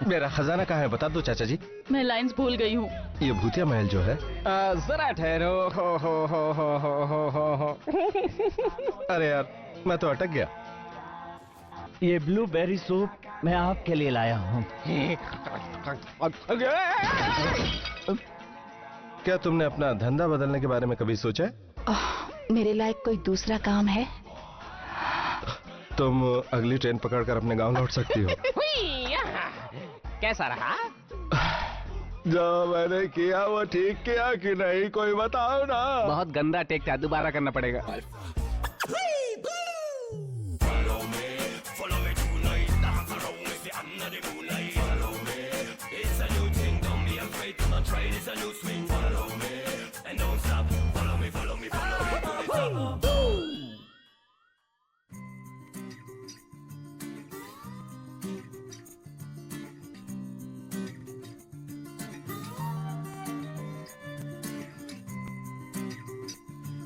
मेरा खजाना कहाँ है? बता दो चाचा जी। मैं लाइंस भूल गई हूँ। ये भूतिया महल जो है। जरा ठहरो। हो। अरे यार, मैं तो अटक गया। ये ब्लूबेरी सूप मैं आपके लिए लाया हूँ। क्या तुमने अपना धंधा बदलने के बारे में कभी सोचा है? मेरे लायक कोई दूसरा काम है? तुम अगली ट्रेन पकड़कर अपने गांव लौट सकती हो। कैसा रहा? जो मैंने किया वो ठीक किया कि नहीं, कोई बताओ ना। बहुत गंदा टेक था, दोबारा करना पड़ेगा।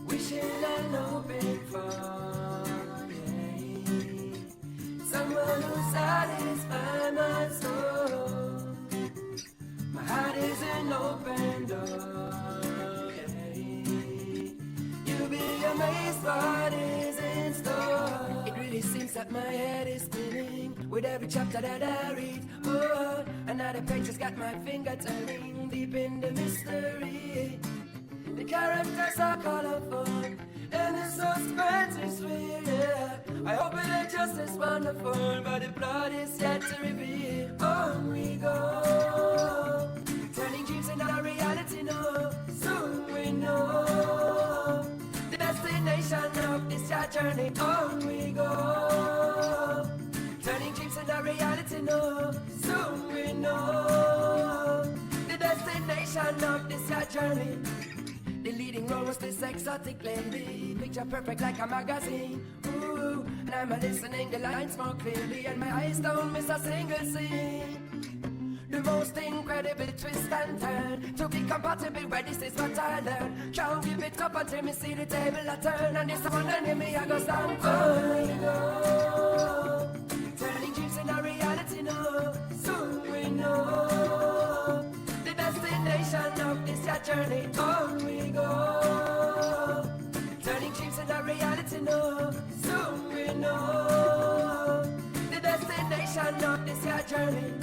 Wishing an open fire, someone who satisfies my soul. My heart is an but my head is spinning with every chapter that I read. Oh, another page has got my finger turning deep in the mystery. The characters are colorful and the suspense is real. Yeah. I hope it ain't just as wonderful, but the plot is yet to reveal. On we go, turning dreams into reality. No, soon we know the destination of this journey. On we go, turning dreams into reality. No, soon we know the destination of this journey. The leading role was this exotic lady, picture perfect like a magazine. Ooh, and I'm listening the lines more clearly, and my eyes don't miss a single scene. The most incredible twist and turn, to be compatible where this is what I learn. Can't give it up until me see the table I turn, and this one and me I go stand for. We go, turning dreams into reality. No, soon we know the destination of this journey. On we go, turning dreams into reality. No, soon we know the destination of this journey.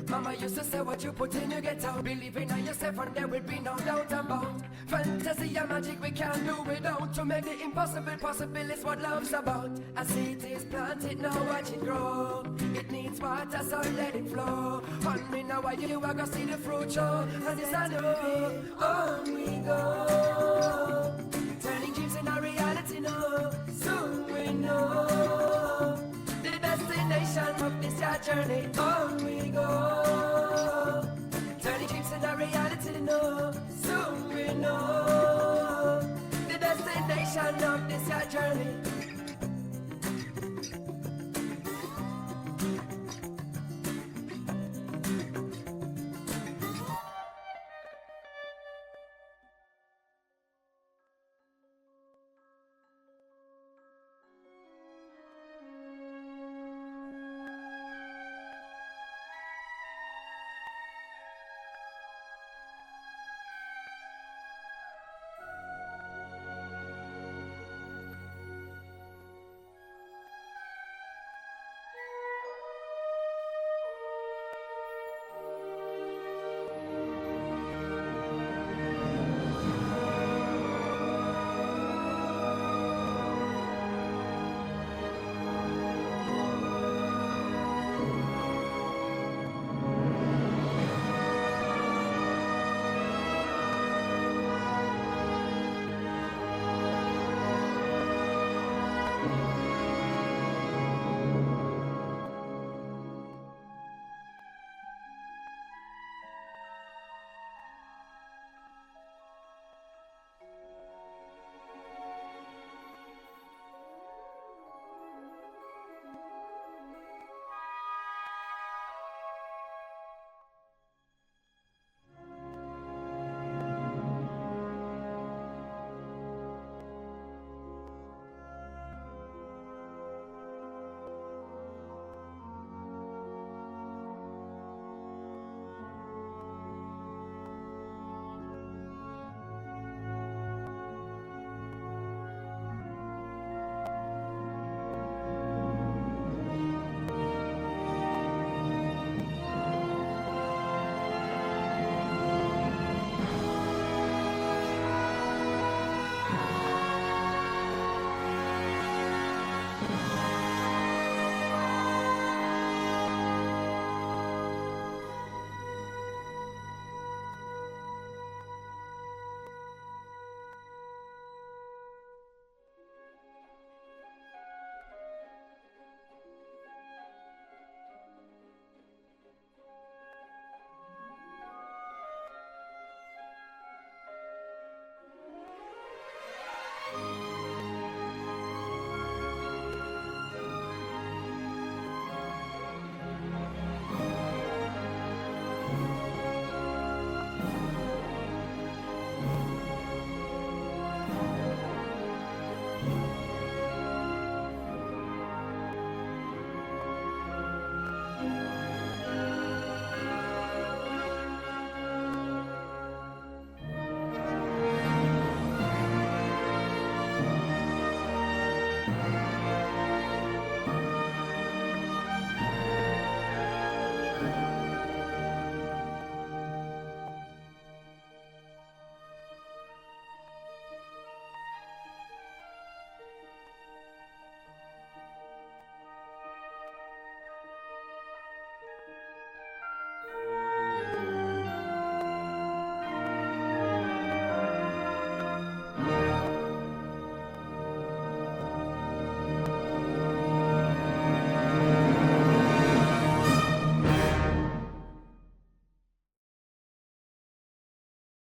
Mama used to say what you put in you get out. Believing in yourself and there will be no doubt about. Fantasy and magic we can't do without. To make the impossible possible is what love's about. I see it is planted, now watch it grow. It needs water, so let it flow. On me now, you are gonna see the fruit show. And it's I know, on we go, turning dreams into reality. No, soon we know the destination of this journey. On we